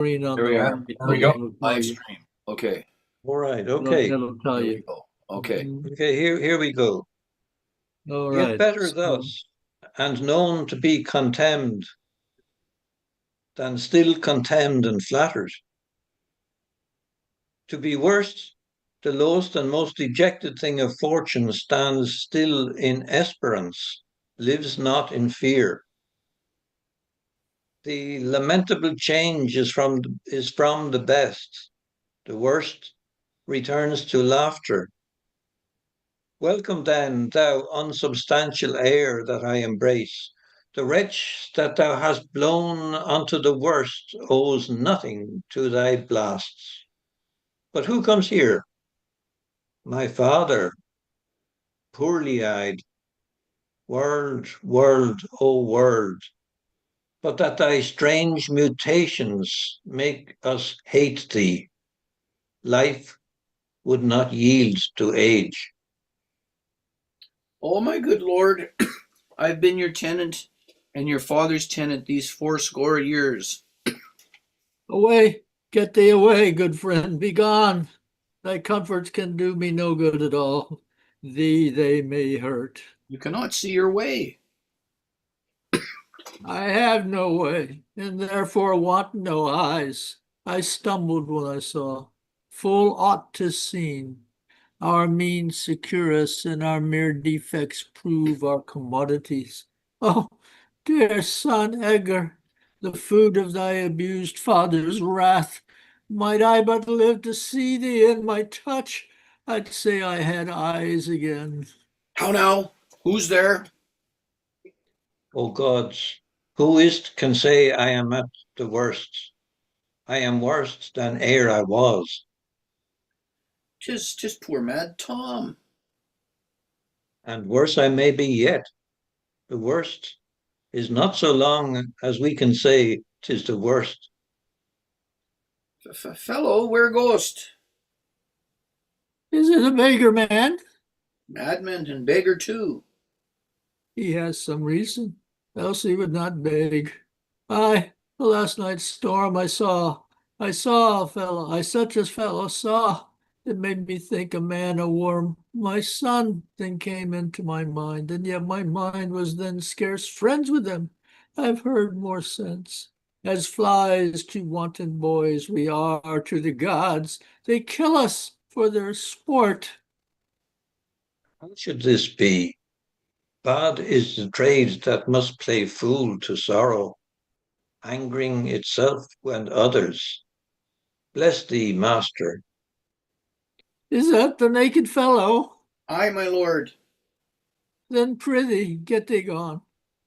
screen on Here we the are. There we go. Live you. stream. Okay. All right. It'll, Okay. it'll tell Here we you. go. Okay. Okay. Here we go. All Yet right. better So, thus, and known to be contemned, than still contemned and flattered. To be worst, the lowest and most dejected thing of fortune stands still in esperance, lives not in fear. The lamentable change is from the best. The worst returns to laughter. Welcome then, thou unsubstantial air that I embrace. The wretch that thou hast blown unto the worst owes nothing to thy blasts. But who comes here? My father, poorly eyed. World, world, O world, but that thy strange mutations make us hate thee. Life would not yield to age. Oh, my good Lord, I've been your tenant and your father's tenant these fourscore years. away, get thee away, good friend, be gone. Thy comforts can do me no good at all. Thee they may hurt. You cannot see your way. I have no way, and therefore want no eyes. I stumbled when I saw. Full ought 'tis seen. Our means secure us, and our mere defects prove our commodities. Oh, dear son Edgar, the food of thy abused father's wrath. Might I but live to see thee in my touch, I'd say I had eyes again. How now? Who's there? O gods, who is't can say I am at the worst? I am worse than ere I was. Tis poor mad Tom. And worse I may be yet. The worst is not so long as we can say 'tis the worst. Fellow, where goest? Is it a beggar man? Madman and beggar too. He has some reason, else he would not beg. I, the last night's storm I saw a fellow, I such a fellow saw. It made me think a man a worm. My son then came into my mind, and yet my mind was then scarce friends with him. I've heard more since. As flies to wanton boys we are to the gods. They kill us for their sport. How should this be? Bad is the trade that must play fool to sorrow, angering itself and others. Bless thee, master. Is that the naked fellow? Aye, my lord. Then prithee get thee gone.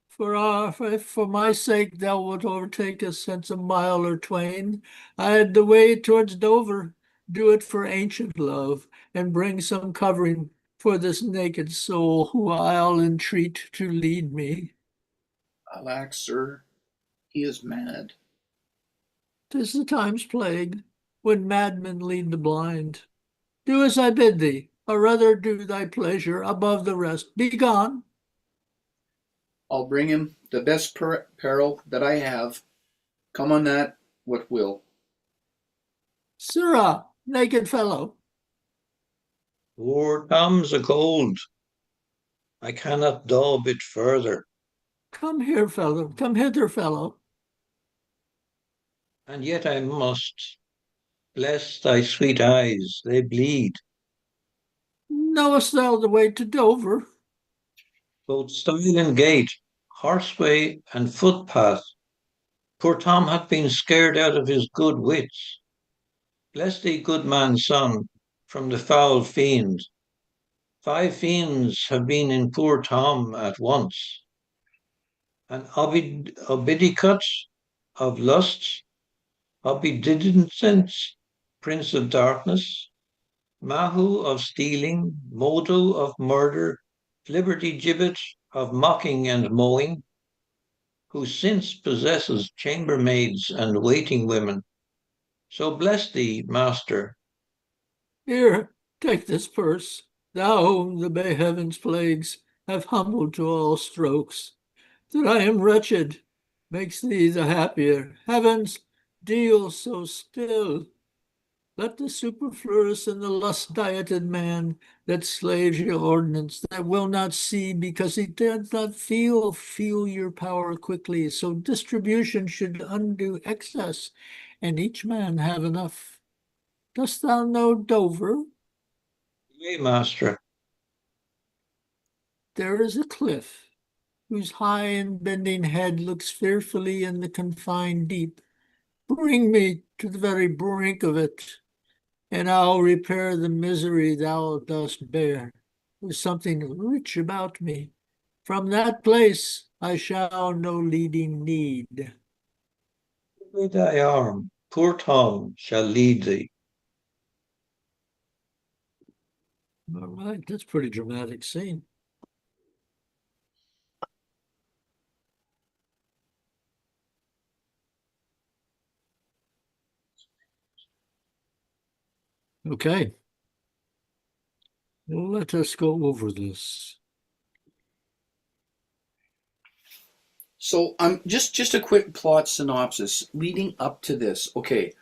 For my sake thou wilt overtake us since a mile or twain. I had the way towards Dover. Do it for ancient love, and bring some covering for this naked soul who I'll entreat to lead me. Alack, sir, he is mad. 'Tis the time's plague, when madmen lead the blind. Do as I bid thee, or rather do thy pleasure above the rest. Be gone. I'll bring him the best peril that I have. Come on that, what will. Sirrah, naked fellow. Poor Tom's a cold. I cannot daub it further. Come here, fellow. Come hither, fellow. And yet I must. Bless thy sweet eyes, they bleed. Knowest thou the way to Dover? Both stile and gate, horseway and footpath. Poor Tom hath been scared out of his good wits. Bless thee, good man's son, from the foul fiend. 5 fiends have been in poor Tom at once. An Obidicut of lusts, Obididicence, prince of darkness, Mahu of stealing, Modo of murder, Liberty Gibbet of mocking and mowing, who since possesses chambermaids and waiting women. So bless thee, master. Here, take this purse, thou whom the bay heaven's plagues have humbled to all strokes. That I am wretched makes thee the happier. Heavens, deal so still? Let the superfluous and the lust-dieted man that slays your ordinance, that will not see because he does not feel your power quickly. So distribution should undo excess, and each man have enough. Dost thou know Dover? Yea, master. There is a cliff, whose high and bending head looks fearfully in the confined deep. Bring me to the very brink of it, and I'll repair the misery thou dost bear. There's something rich about me. From that place I shall no leading need. Give me thy arm. Poor Tom shall lead thee. All right, that's a pretty dramatic scene. Okay. Well, let us go over this. So just a quick plot synopsis leading up to this. Okay,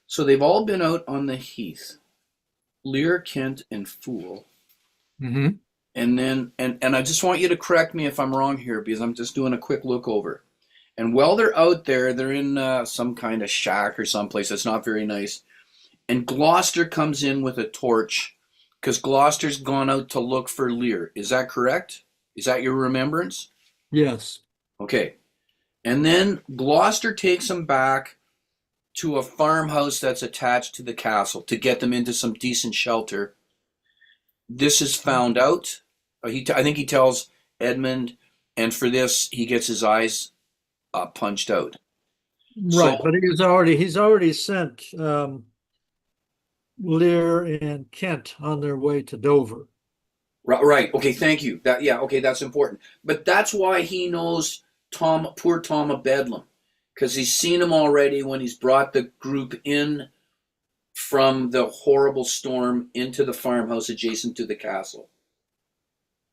so they've all been out on the heath, Lear, Kent, and Fool, Mm-hmm. and then and I just want you to correct me if I'm wrong here because I'm just doing a quick look over. And while they're out there, they're in some kind of shack or someplace that's not very nice. And Gloucester comes in with a torch because Gloucester's gone out to look for Lear. Is that correct? Is that your remembrance? Yes. Okay. And then Gloucester takes them back to a farmhouse that's attached to the castle to get them into some decent shelter. This is found out. I think he tells Edmund, and for this he gets his eyes punched out. Right, So but he's already sent Lear and Kent on their way to Dover. right, okay, thank you. That yeah, okay, that's important. But that's why he knows poor Tom of Bedlam, because he's seen him already when he's brought the group in from the horrible storm into the farmhouse adjacent to the castle.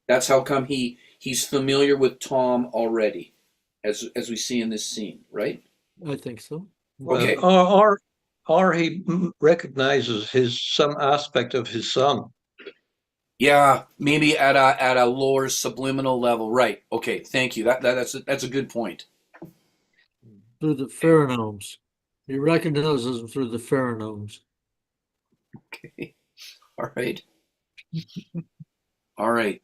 That's how come he's familiar with Tom already, as we see in this scene, right? I think so. Okay. Or he recognizes some aspect of his son. Yeah, maybe at a lower subliminal level, right? Okay, thank you. That's a good point. Through the pheromones. He recognizes them through the pheromones. Okay, all right, all right.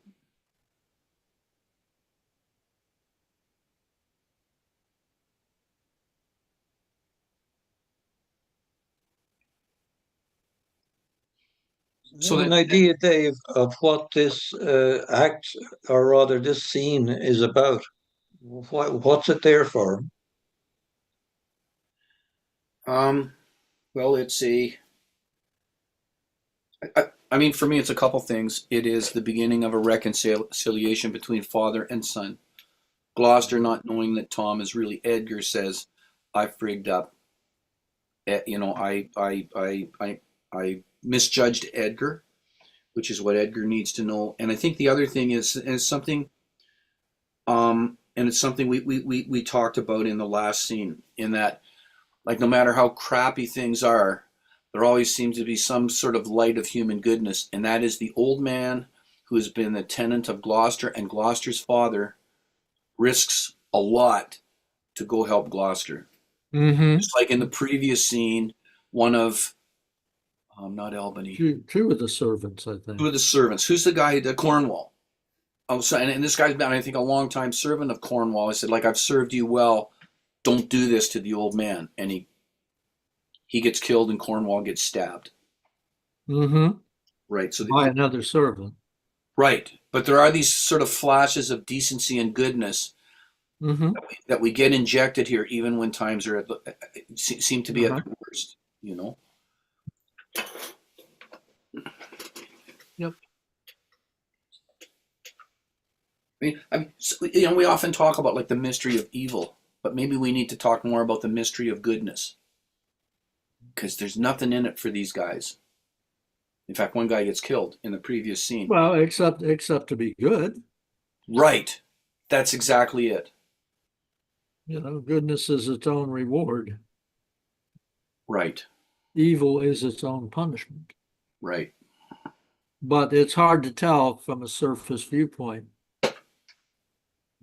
So An that idea, Dave, of what this act, or rather this scene, is about. What's it there for? um, well, it's a. I mean, for me, it's a couple things. It is the beginning of a reconciliation between father and son. Gloucester, not knowing that Tom is really Edgar, says, "I frigged up. You know, I misjudged Edgar, which is what Edgar needs to know." And I think the other thing is something, and it's something we talked about in the last scene, in that, like, no matter how crappy things are, there always seems to be some sort of light of human goodness, and that is the old man who has been the tenant of Gloucester, and Gloucester's father risks a lot to go help Gloucester. Mm-hmm. Just like in the previous scene, one of not Albany, Two of the servants, I two think. of the servants. Who's the guy? The Cornwall. Oh, so, and this guy's been, I think, a long time servant of Cornwall. I said, like, I've served you well. Don't do this to the old man. And he gets killed, and Cornwall gets stabbed. Mm-hmm. Right. So By another servant. right. But there are these sort of flashes of decency and goodness Mm-hmm. that we get injected here, even when times are seem to be at Uh-huh. their worst. You know. Yep. We often talk about, like, the mystery of evil, but maybe we need to talk more about the mystery of goodness, because there's nothing in it for these guys. In fact, one guy gets killed in the previous scene. Well, except to be good. Right. That's exactly it. Goodness is its own reward. Right. Evil is its own punishment. Right. But it's hard to tell from a surface viewpoint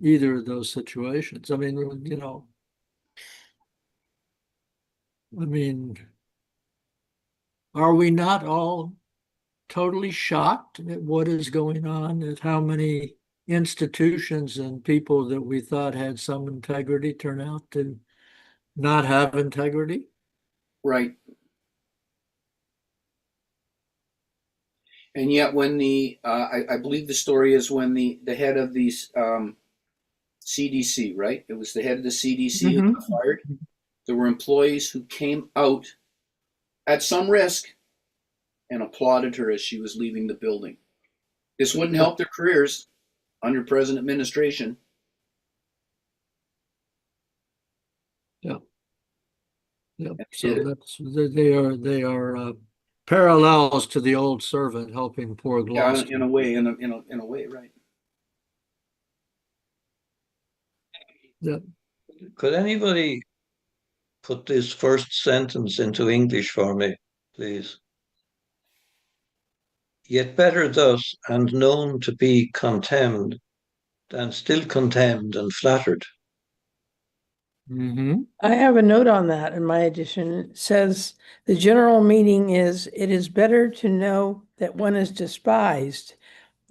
either of those situations. I mean, I mean, are we not all totally shocked at what is going on, at how many institutions and people that we thought had some integrity turn out to not have integrity? Right. And yet, when I believe the story is when the head of the CDC, right? It was the head of the CDC who got fired. There were employees who came out at some risk and applauded her as she was leaving the building. This wouldn't help their careers under present administration. Yeah. Yeah. And So it, that's they are parallels to the old servant helping poor yeah, Gloucester. in a way, in a way, right? Yeah. Could anybody put this first sentence into English for me, please? Yet better thus, and known to be contemned, than still contemned and flattered. Mm-hmm. I have a note on that in my edition. It says the general meaning is it is better to know that one is despised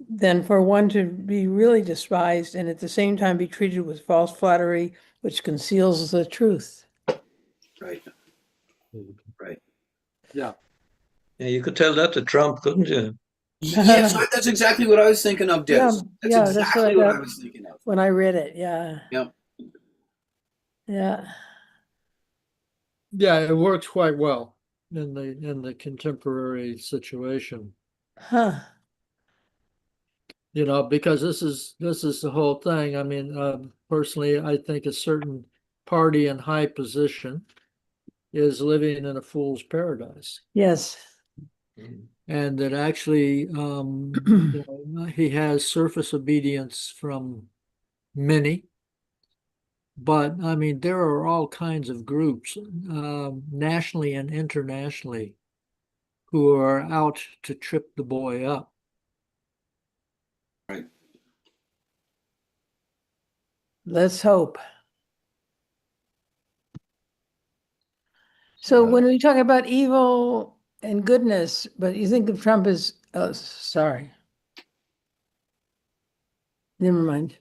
than for one to be really despised and at the same time be treated with false flattery, which conceals the truth. Right. Right. Yeah. Yeah, you could tell that to Trump, couldn't you? Yes, that's exactly what I was thinking of, Des. Yeah, That's yeah, that's what I exactly what I got was thinking of. when I read it. Yeah, Yep. yeah. Yeah, it works quite well in the contemporary situation. Huh. Because this is the whole thing. I mean, personally, I think a certain party in high position is living in a fool's paradise, Yes. and that actually, he has surface obedience from many. But I mean, there are all kinds of groups, nationally and internationally, who are out to trip the boy up. Right. Let's hope. So when we talk about evil and goodness, but you think of Trump as, oh, sorry. Never mind.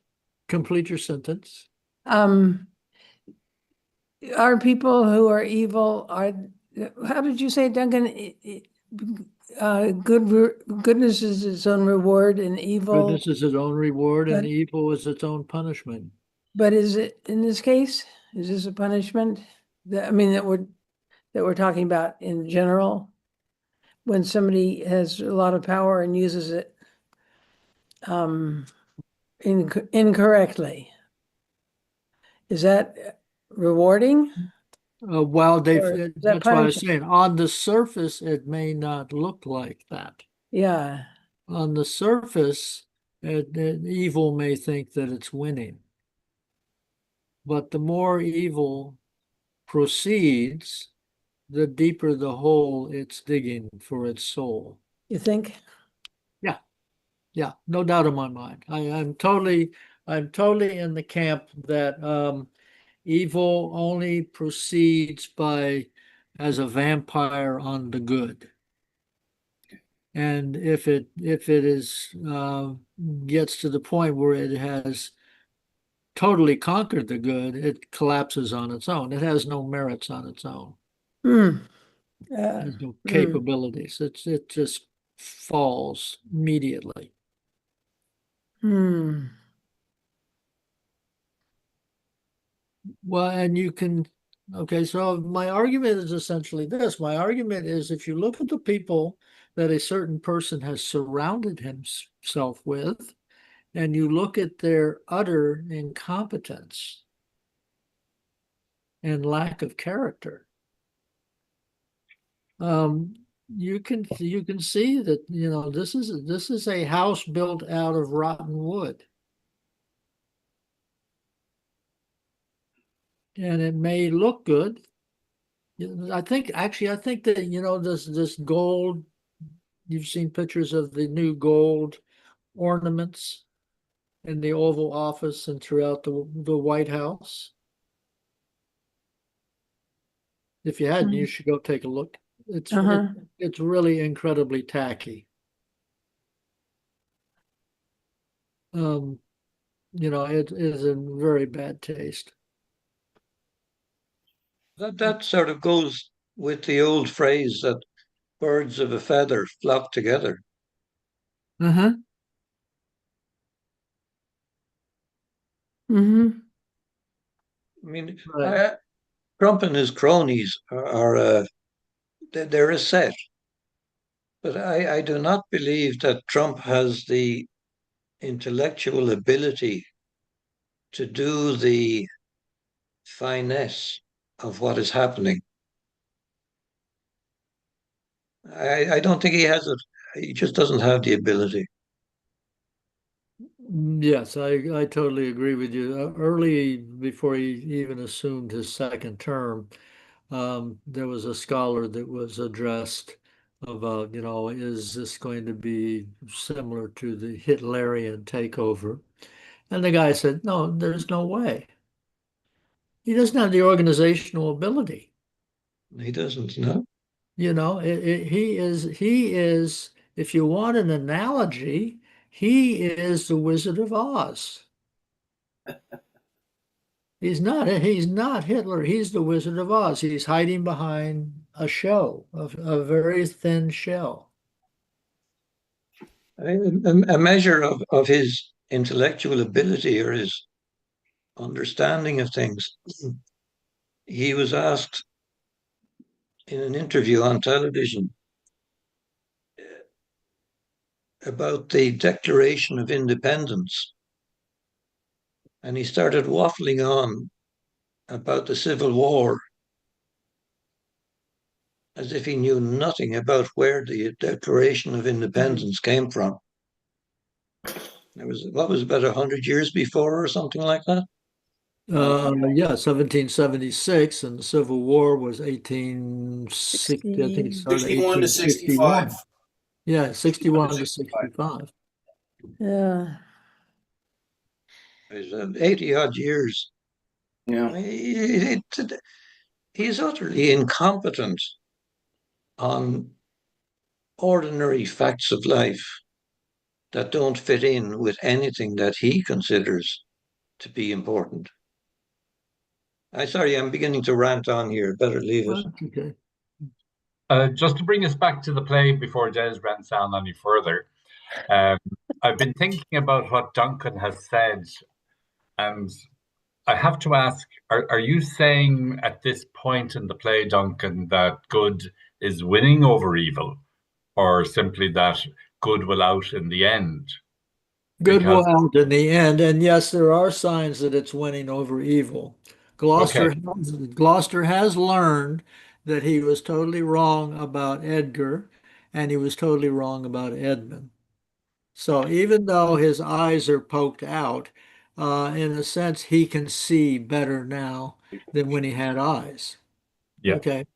Complete your sentence. Are people who are evil, how did you say, Duncan? Goodness is its own reward and evil, Goodness is its own reward, and but- evil is its own punishment. but is it, in this case, is this a punishment? I mean, that we're talking about in general? When somebody has a lot of power and uses it incorrectly. Is that rewarding? Well, Or is that that's what I was punishing? saying. On the surface, it may not look like that. Yeah. On the surface, evil may think that it's winning. But the more evil proceeds, the deeper the hole it's digging for its soul. You think? Yeah, yeah, no doubt in my mind. I'm totally in the camp that evil only proceeds as a vampire on the good. And if it is gets to the point where it has totally conquered the good, it collapses on its own. It has no merits on its own. Hmm. It has no capabilities. It just falls immediately. Hmm. Well, and okay, so my argument is essentially this. My argument is if you look at the people that a certain person has surrounded himself with, and you look at their utter incompetence and lack of character, you can see that this is a house built out of rotten wood. And it may look good, I think actually, I think that this gold. You've seen pictures of the new gold ornaments in the Oval Office and throughout the White House. If you hadn't, you should go take a look. Uh-huh. It's really incredibly tacky. Um, it is in very bad taste. That sort of goes with the old phrase that birds of a feather flock together. Uh-huh. Mm-hmm. I mean, Right. Trump and his cronies they're a set, but I do not believe that Trump has the intellectual ability to do the finesse of what is happening. I don't think he has it. He just doesn't have the ability. Yes, I totally agree with you. Early, before he even assumed his second term, there was a scholar that was addressed about, is this going to be similar to the Hitlerian takeover? And the guy said, no, there's no way. He doesn't have the organizational ability. He doesn't know. He is, if you want an analogy, he is the Wizard of Oz. He's not Hitler. He's the Wizard of Oz. He's hiding behind a very thin shell. A measure of his intellectual ability or his understanding of things. He was asked in an interview on television about the Declaration of Independence, and he started waffling on about the Civil War as if he knew nothing about where the Declaration of Independence came from. It was what was about 100 years before or something like that. Yeah, 1776, and the Civil War was 1860. I think it 60. started 61 to 65. 1861. Yeah, 61 to 61 to 65. 65. Yeah. It was 80 odd years. Yeah. He's utterly incompetent on ordinary facts of life that don't fit in with anything that he considers to be important. I'm beginning to rant on here. Better leave it. Okay. Just to bring us back to the play before Des rants on any further, um, I've been thinking about what Duncan has said, and I have to ask, are you saying at this point in the play, Duncan, that good is winning over evil, or simply that good will out in the end? Good will Because, out in the end, and yes, there are signs that it's winning over evil. okay, Gloucester has learned that he was totally wrong about Edgar, and he was totally wrong about Edmund. So even though his eyes are poked out, in a sense, he can see better now than when he had eyes. yeah, Okay.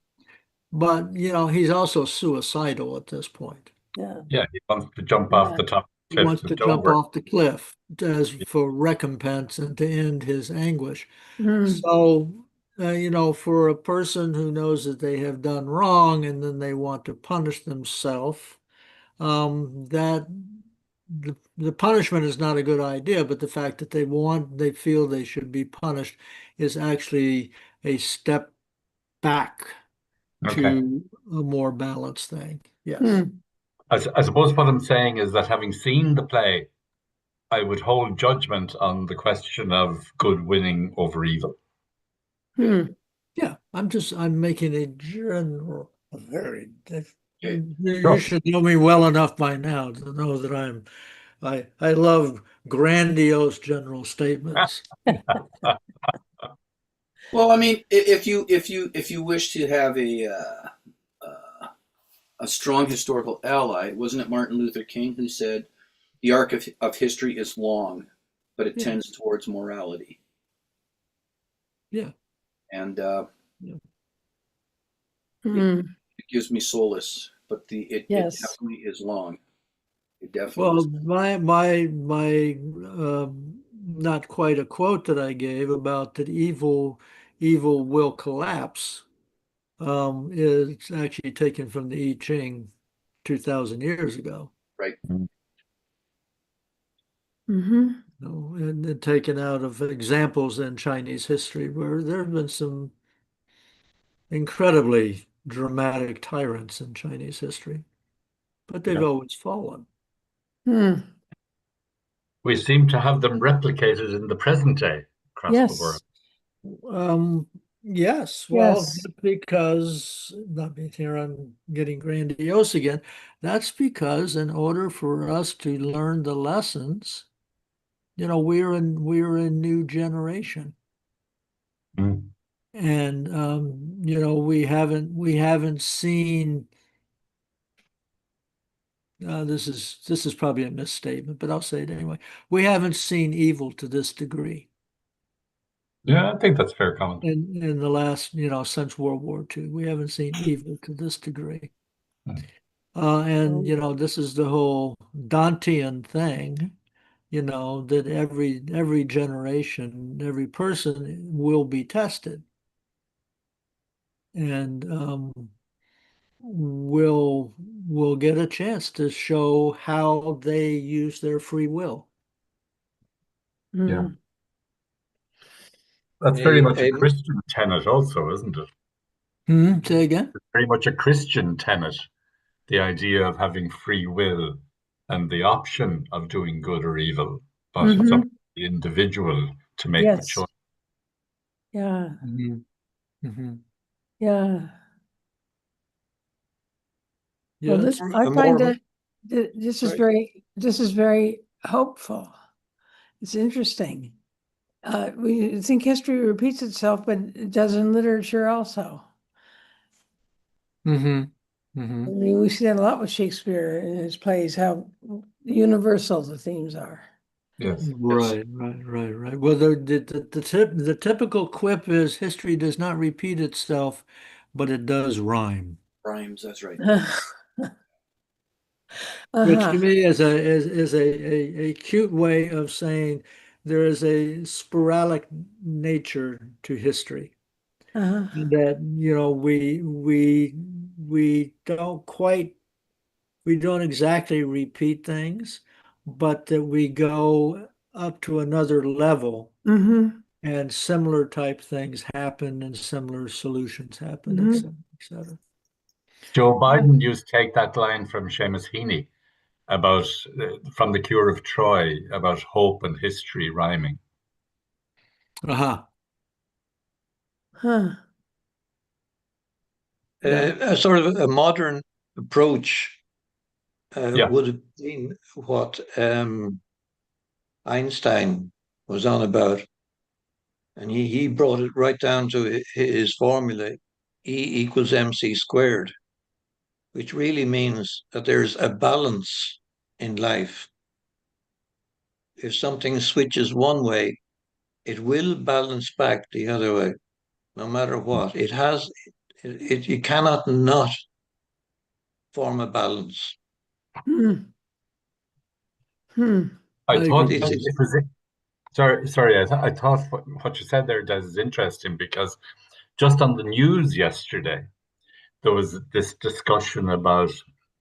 But, he's also suicidal at this point. Yeah. yeah, he wants to jump off Yeah. the top of He the cliff wants to to jump Dover. off the cliff as for recompense and to end his anguish. Mm. So, for a person who knows that they have done wrong and then they want to punish themselves, that the punishment is not a good idea, but the fact that they feel they should be punished is actually a step back Okay. to a more balanced thing. Yes. Mm. I suppose what I'm saying is that having seen the play, I would hold judgment on the question of good winning over evil. Mm. Yeah. I'm making a general, a very, you Sure. should know me well enough by now to know that I love grandiose general statements. Well, I mean, if you wish to have a strong historical ally, wasn't it Martin Luther King who said, "The arc of history is long, but it Yeah. tends towards morality." Yeah. And Yeah. Mm, it gives me solace. But it yes. definitely is long. It definitely Well, is. my not quite a quote that I gave about that evil will collapse is actually taken from the I Ching 2,000 years ago. Right. Mm. Mm-hmm. And taken out of examples in Chinese history where there have been some incredibly dramatic tyrants in Chinese history, but they've Yeah. always fallen. Hmm. We seem to have them replicated in the present day across the world. Yes. Um, yes, well, Yes. because not being here, I'm getting grandiose again. That's because in order for us to learn the lessons, we're a new generation. Mm. And we haven't seen this is probably a misstatement, but I'll say it anyway. We haven't seen evil to this degree Yeah, I think that's fair comment. in the last, since World War II. We haven't seen evil to this degree. Mm. And Um, this is the whole Dantean thing, that every generation, every person will be tested and will get a chance to show how they use their free will. Yeah. mm, That's very A, much a a, Christian tenet also, isn't it? Say again? Very much a Christian tenet, the idea of having free will and the option of doing good or evil, but it's up mm-hmm. to the individual to make the Yes. choice. Yeah. Mhm. Mhm. Yeah. Well, Yeah. this I a find more, that sorry. this is very hopeful. It's interesting. We think history repeats itself, but it does in literature also. hmm I hmm mean, we see that a lot with Shakespeare in his plays, how universal the themes are. Yes, yes. Right. Well, the typical quip is history does not repeat itself, but it does rhyme, Rhymes. That's right. which to Uh-huh. me is a cute way of saying there is a sporadic nature to history. Uh-huh. That we don't exactly repeat things, but that we go up to another level Mm-hmm. and similar type things happen and similar solutions happen, et Mm-hmm. cetera, et cetera. Joe Biden used to take that line from Seamus Heaney about from the Cure of Troy about hope and history rhyming. Aha. Huh. Yeah. A sort of a modern approach Yeah. would have been what Einstein was on about. And he brought it right down to his formula, E equals mc squared, which really means that there's a balance in life. If something switches one way, it will balance back the other way, no matter what. You cannot not form a balance. Hmm. Hmm. I I thought agree. It's, that it's it was sorry. I thought what you said there, Des, is interesting because just on the news yesterday, there was this discussion about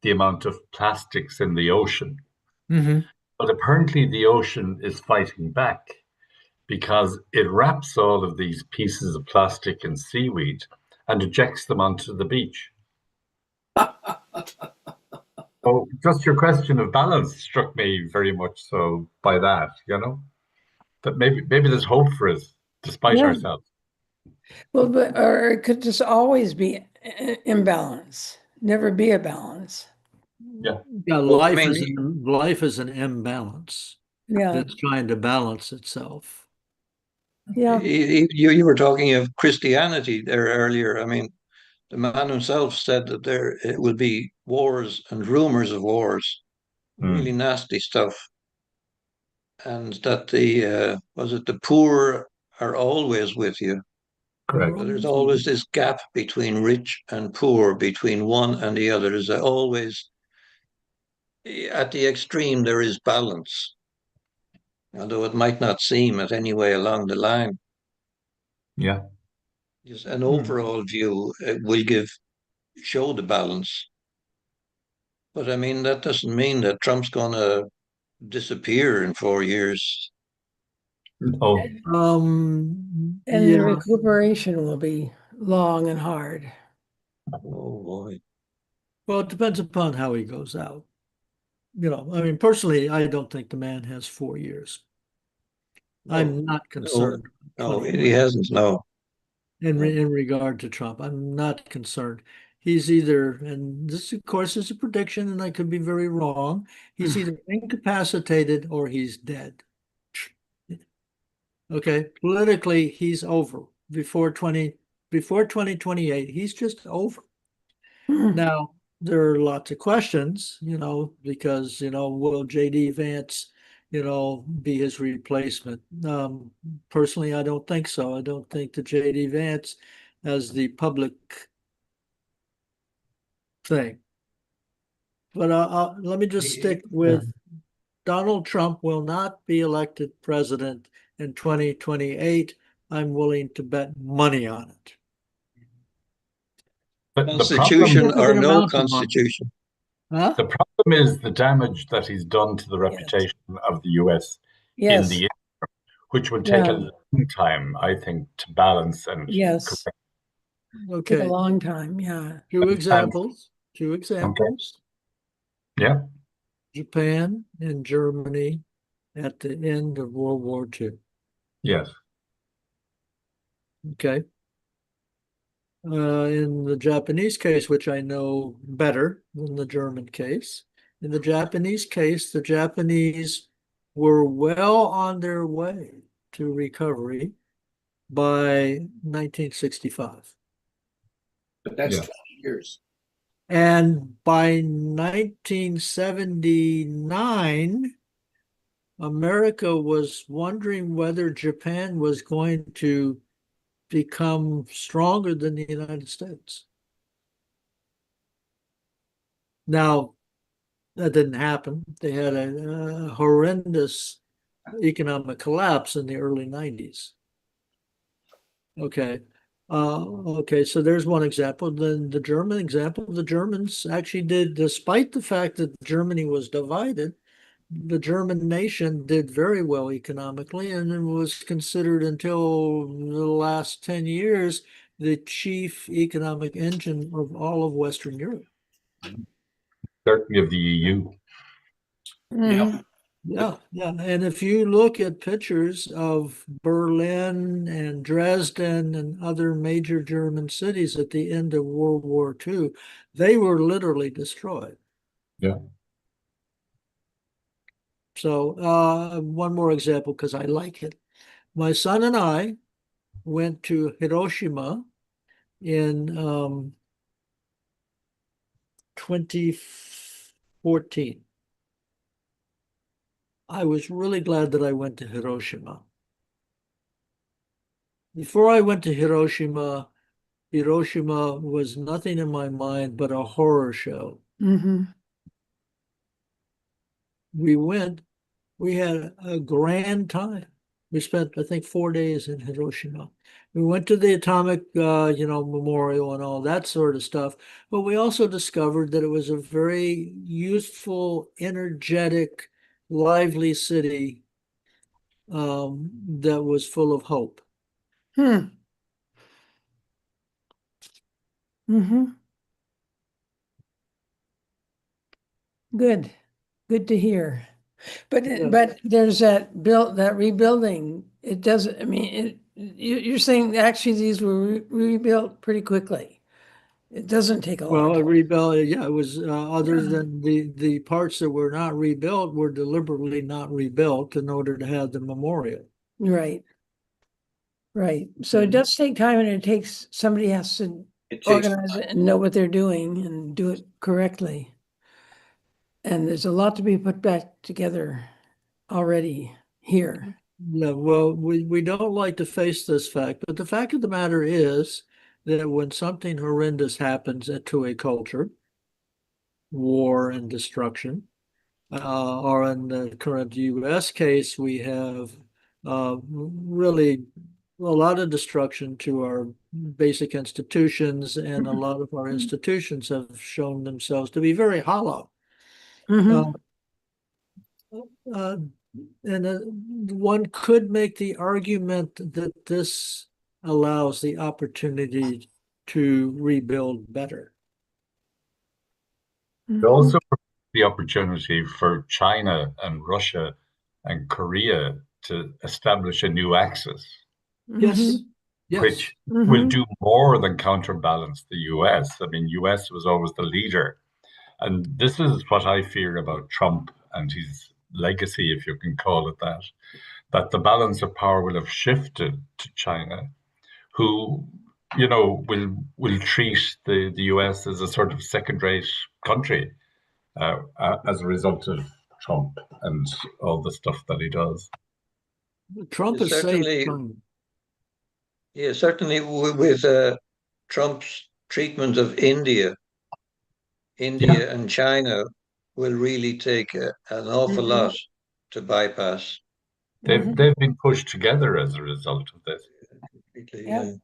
the amount of plastics in the ocean. hmm But apparently, the ocean is fighting back because it wraps all of these pieces of plastic and seaweed and ejects them onto the beach. So, just your question of balance struck me very much so by that, that maybe there's hope for us despite Yeah. ourselves. Well, but or it could just always be imbalance, never be a balance. Yeah. Yeah, well, I life mean, is life is an imbalance Yeah. that's trying to balance itself. Yeah. you were talking of Christianity there earlier. I mean, the man himself said that there it will be wars and rumors of wars, really Mm. nasty stuff, and that the was it the poor are always with you. Correct. But there's always this gap between rich and poor, between one and the other. There's always, at the extreme, there is balance, although it might not seem at any way along the line. Yeah. Just an overall view will show the balance. But I mean, that doesn't mean that Trump's going to disappear in 4 years. Oh, And the Yeah, recuperation will be long and hard. Oh boy. well, it depends upon how he goes out. I mean, personally, I don't think the man has 4 years. No, I'm not no, concerned. no, he hasn't. No. In regard to Trump, I'm not concerned. He's either, and this of course is a prediction, and I could be very wrong. He's either incapacitated or he's dead. Okay, politically, he's over before 2028. He's just over. Now, there are lots of questions, because, will JD Vance, be his replacement? Personally, I don't think so. I don't think that JD Vance has the public thing. But let me just stick with Donald Trump will not be elected president in 2028. I'm willing to bet money on it. but the problem, Constitution or Significant no amount of money. constitution. Huh? the problem is the damage that he's done to the reputation of the US in Yes, the which will take a long time, I think, to balance and yes, correct. take a Okay. long time, yeah. Two And examples. okay, yeah, Japan and Germany at the end of World War II. yes, Okay. In the Japanese case, which I know better than the German case, in the Japanese case, the Japanese were well on their way to recovery by 1965. But that's yeah, 20 years. And by 1979, America was wondering whether Japan was going to become stronger than the United States. Now, that didn't happen. They had a horrendous economic collapse in the early 90s. Okay. Okay, so there's one example. Then the German example, the Germans actually did, despite the fact that Germany was divided, the German nation did very well economically and it was considered until the last 10 years the chief economic engine of all of Western Europe. certainly of the EU. Mhm. Yeah, yeah. And if you look at pictures of Berlin and Dresden and other major German cities at the end of World War II, they were literally destroyed. Yeah, So, one more example because I like it. My son and I went to Hiroshima in 2014. I was really glad that I went to Hiroshima. Before I went to Hiroshima, Hiroshima was nothing in my mind but a horror show. Mhm. We went, we had a grand time. We spent, I think, 4 days in Hiroshima. We went to the atomic, memorial and all that sort of stuff. But we also discovered that it was a very youthful, energetic, lively city that was full of hope. Hmm. Mm-hmm. Good. Good to hear. But Yeah. but there's that rebuilding. It doesn't, I mean, you're saying actually these were rebuilt pretty quickly. It doesn't take a long Well, a time. rebuild, yeah, it was other than the parts that were not rebuilt were deliberately not rebuilt in order to have the memorial. Right. Right. So it does take time and it takes, somebody has to It takes organize it and know what they're doing and do it correctly. And there's a lot to be put back together already here. Yeah, well, we don't like to face this fact, but the fact of the matter is that when something horrendous happens to a culture, war and destruction, or in the current U.S. case, we have really a lot of destruction to our basic institutions, and a lot of our institutions have shown themselves to be very hollow. Uh, Mhm. uh, and one could make the argument that this allows the opportunity to rebuild better. It Mhm. also provides the opportunity for China and Russia and Korea to establish a new axis, Yes, Mhm. yes. which will Mhm. do more than counterbalance the US. I mean, US was always the leader. And this is what I fear about Trump and his legacy, if you can call it that the balance of power will have shifted to China, who, will treat the US as a sort of second-rate country as a result of Trump and all the stuff that he does. Trump has saved Certainly, China. yeah, certainly with Trump's treatment of India, Yeah, India and China will really take an awful lot Mhm. to bypass. Mhm. they've been pushed together as a result of this. Yeah. Yep.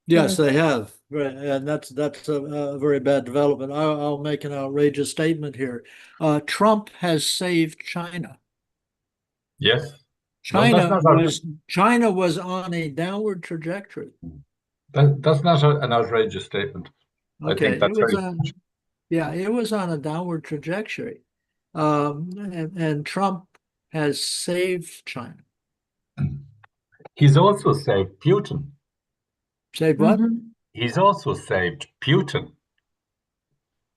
Yes, Yeah. they have, right, and that's a very bad development. I'll make an outrageous statement here. Trump has saved China. Yes. No, that's China not was China was on a downward trajectory. that's not an outrageous statement. I think Okay, it that's was very. on, yeah, it was on a downward trajectory. And Trump has saved China. He's also saved Putin. Saved what? Mhm. He's also saved Putin.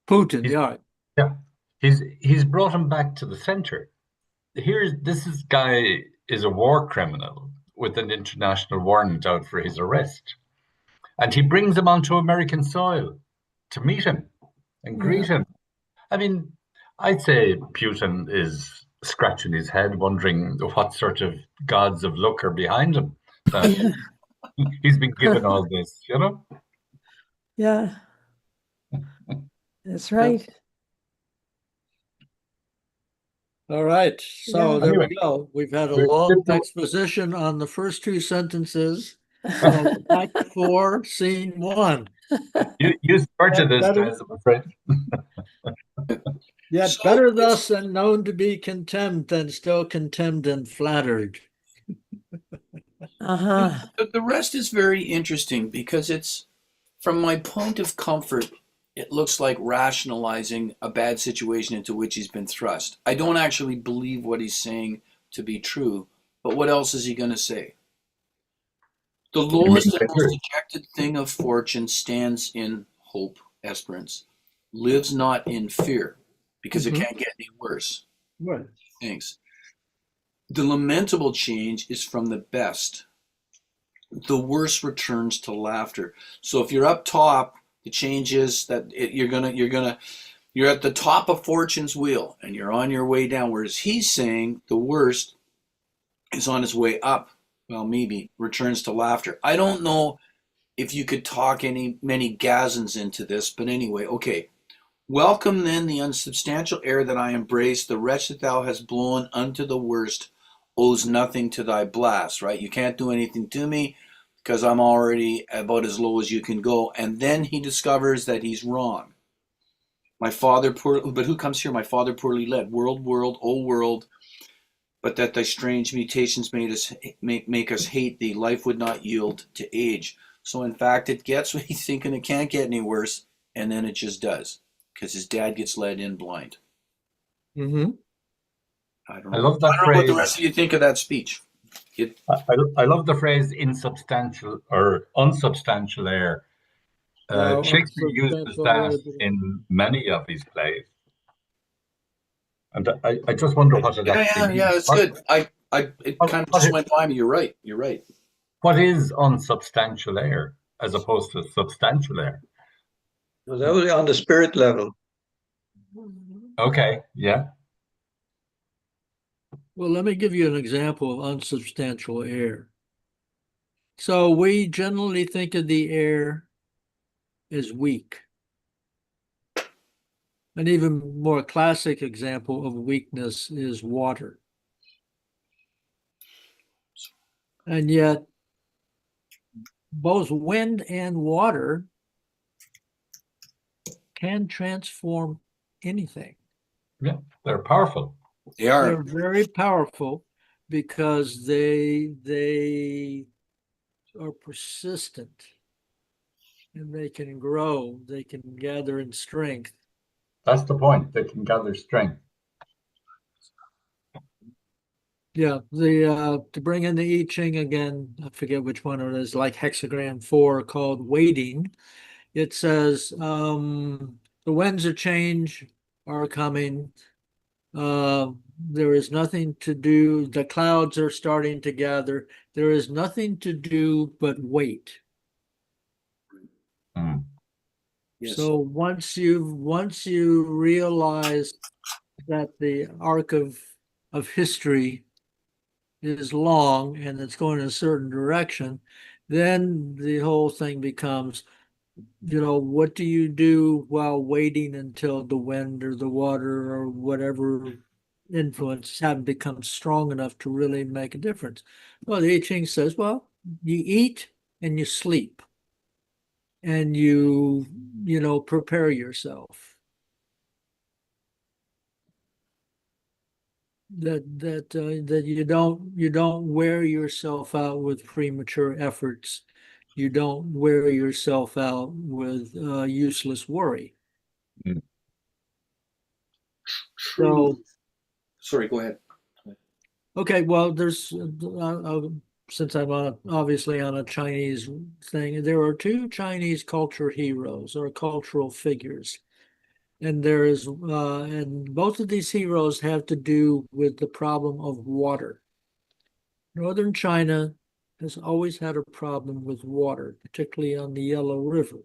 Putin, He's yeah. yeah. He's brought him back to the center. This guy is a war criminal with an international warrant out for his arrest, and he brings him onto American soil to meet him and greet Yeah. him. I mean, I'd say Putin is scratching his head, wondering what sort of gods of luck are behind him that Yeah. he's been given all this. Yeah. That's Yep. right. All right. Yeah. So there Anyway, we go. We've had a we've long dipped exposition on the first two sentences of Act 4, Scene 1. you started Yet this, better, Des, I'm afraid. yet So better it's thus and known to be contemned than still contemned and flattered. Uh-huh. the rest is very interesting because it's from my point of comfort, it looks like rationalizing a bad situation into which he's been thrust. I don't actually believe what he's saying to be true, but what else is he going to say? The You mean lowest and most Hillary? dejected thing of fortune stands in hope, Esperance, lives not in fear, because it Mhm. can't get any worse. Right. Thanks. The lamentable change is from the best. The worst returns to laughter. So if you're up top, the change is that you're at the top of fortune's wheel and you're on your way down. Whereas he's saying the worst is on his way up. Well, maybe returns to laughter. I don't know if you could talk many gazans into this, but anyway, okay. Welcome then the unsubstantial air that I embrace. The wretch that thou hast blown unto the worst owes nothing to thy blast, right? You can't do anything to me because I'm already about as low as you can go. And then he discovers that he's wrong. My father poor, but who comes here? My father poorly led. World, oh world, but that thy strange mutations made us make us hate thee. Life would not yield to age. So in fact, it gets what he's thinking it can't get any worse, and then it just does, because his dad gets led in blind. Mm-hmm. I don't I know. love that I don't know what the phrase. rest of you think of that speech. It, I love the phrase insubstantial or unsubstantial air. Shakespeare uses Unsubstantial that labor. in many of his plays. And I just wonder what it actually yeah, means. it's good. It What, kind of what, just is, went by me. You're right. You're right. what is unsubstantial air as opposed to substantial air? Well, that was on the spirit level. Okay, yeah. Well, let me give you an example of unsubstantial air. So we generally think of the air as weak. An even more classic example of weakness is water. And yet, both wind and water can transform anything. Yeah, they're powerful. They They're are. very powerful because they are persistent and they can grow, they can gather in strength. That's the point. They can gather strength. Yeah, the to bring in the I Ching again, I forget which one it is, like hexagram 4 called waiting. It says the winds of change are coming. There is nothing to do. The clouds are starting to gather. There is nothing to do but wait. Mm. Yes. So once you realize that the arc of history is long and it's going in a certain direction, then the whole thing becomes, what do you do while waiting until the wind or the water or whatever influence haven't become strong enough to really make a difference? Well, the I Ching says, well, you eat and you sleep and you prepare yourself. That you don't wear yourself out with premature efforts. You don't wear yourself out with useless worry. Mm. True. So, Sorry, go ahead. okay, well, since I'm obviously on a Chinese thing, there are two Chinese culture heroes or cultural figures, and and both of these heroes have to do with the problem of water. Northern China has always had a problem with water, particularly on the Yellow River,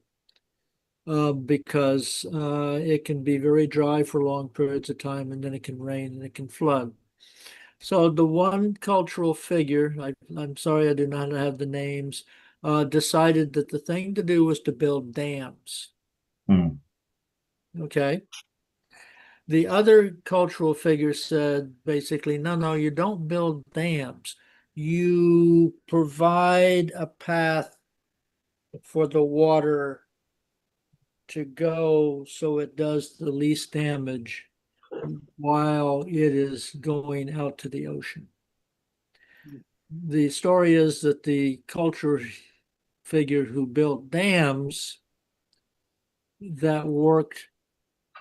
because it can be very dry for long periods of time, and then it can rain and it can flood. So the one cultural figure, I'm sorry I do not have the names, decided that the thing to do was to build dams. Mm. Okay. The other cultural figure said basically, no, no, you don't build dams. You provide a path for the water to go so it does the least damage while it is going out to the ocean. The story is that the culture figure who built dams that worked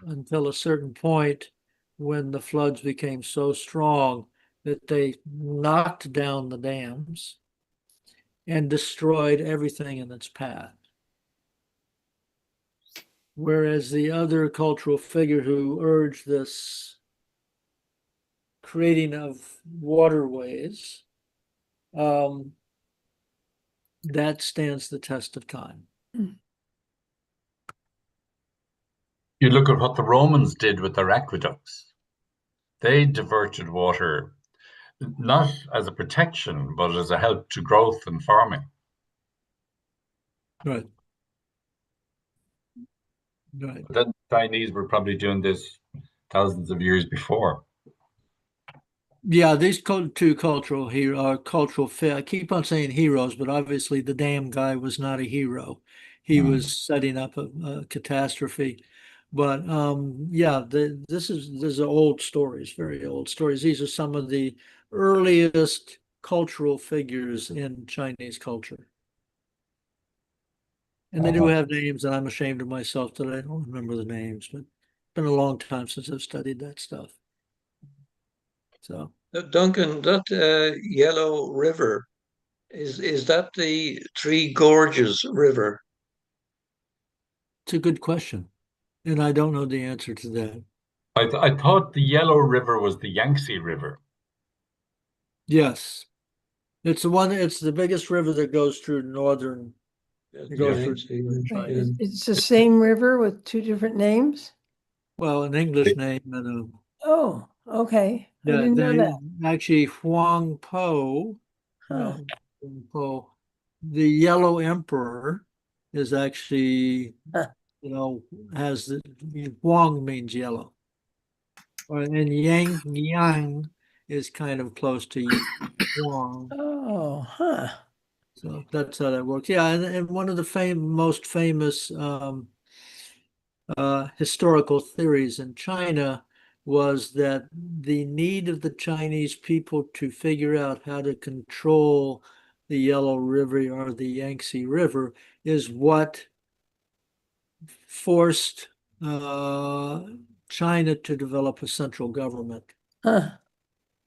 until a certain point when the floods became so strong that they knocked down the dams and destroyed everything in its path. Whereas the other cultural figure who urged this creating of waterways, that stands the test of time. You look at what the Romans did with their aqueducts. They diverted water not as a protection, but as a help to growth and farming. Right. Right. But then the Chinese were probably doing this thousands of years before. Yeah, these two cultural I keep on saying heroes, but obviously the damn guy was not a hero. He Mm. was setting up a catastrophe. But yeah, these are old stories, very old stories. These are some of the earliest cultural figures in Chinese culture. And they do Uh-huh. have names, and I'm ashamed of myself that I don't remember the names, but it's been a long time since I've studied that stuff. So Duncan, that Yellow River, is that the Three Gorges River? it's a good question. And I don't know the answer to that. I thought the Yellow River was the Yangtze River. Yes. It's the biggest river that goes through northern, it That's Yeah. goes right. through northern Yeah, Right, China. yeah. it's the same river with two different names? Well, an English name and Oh, Okay, I Yeah, didn't know they that. actually Huang Po, Huh. Huang Po, the Yellow Emperor is actually, Huh. has the Huang means yellow. And Yang is kind of close to Huang. Oh, huh. So that's how that works. Yeah, and one of the most famous historical theories in China was that the need of the Chinese people to figure out how to control the Yellow River or the Yangtze River is what forced uh, China to develop a central government. Huh.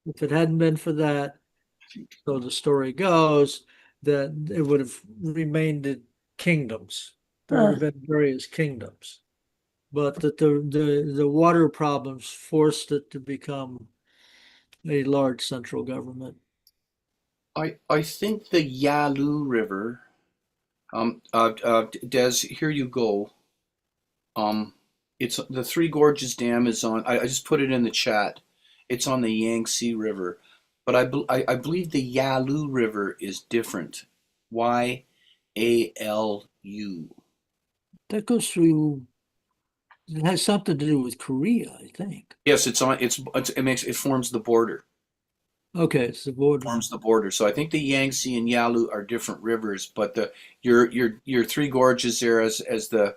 If it hadn't been for that, so the story goes, that it would have remained in kingdoms. There would Huh. have been various kingdoms, but that the water problems forced it to become a large central government. I think the Yalu River. Des, here you go. Um, it's the Three Gorges Dam is on. I just put it in the chat. It's on the Yangtze River, but I believe the Yalu River is different. Yalu. That goes through, it has something to do with Korea, I think. Yes, it forms the border. Okay, it's the border. Forms the border. So I think the Yangtze and Yalu are different rivers, but the your Three Gorges there as the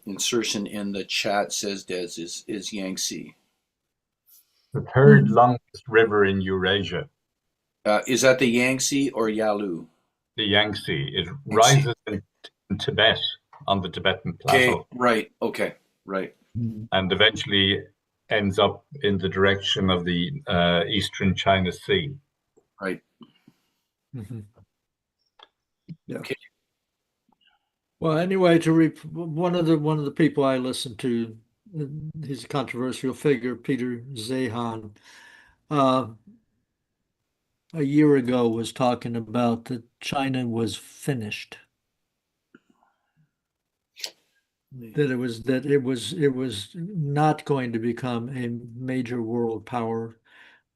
insertion in the chat says, Des, is Yangtze. The third longest river in Eurasia, Is that the Yangtze or Yalu? the Yangtze. It Yangtze. rises in Tibet on the Tibetan Okay, plateau right. Okay, right. and eventually ends up in the direction of the eastern China Sea. Right. Mhm. Yeah. Okay. Well, anyway, one of the people I listen to, he's a controversial figure, Peter Zehan, uh, a year ago was talking about that China was finished. That it was not going to become a major world power,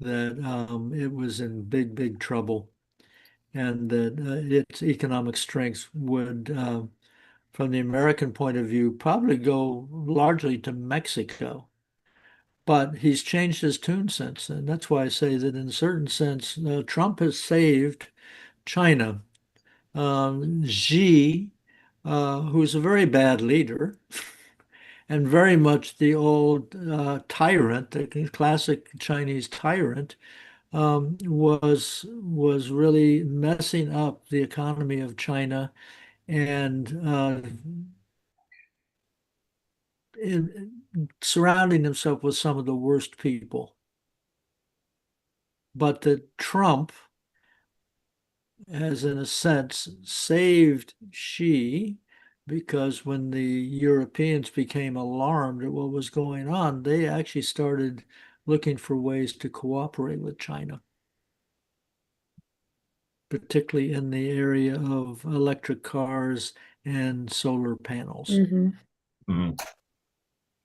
that it was in big trouble, and that its economic strength would, from the American point of view, probably go largely to Mexico. But he's changed his tune since then. That's why I say that in a certain sense, Trump has saved China. Xi, who's a very bad leader and very much the old tyrant, the classic Chinese tyrant, was really messing up the economy of China and surrounding himself with some of the worst people. But that Trump has, in a sense, saved Xi, because when the Europeans became alarmed at what was going on, they actually started looking for ways to cooperate with China, particularly in the area of electric cars and solar panels. Mhm. Mhm.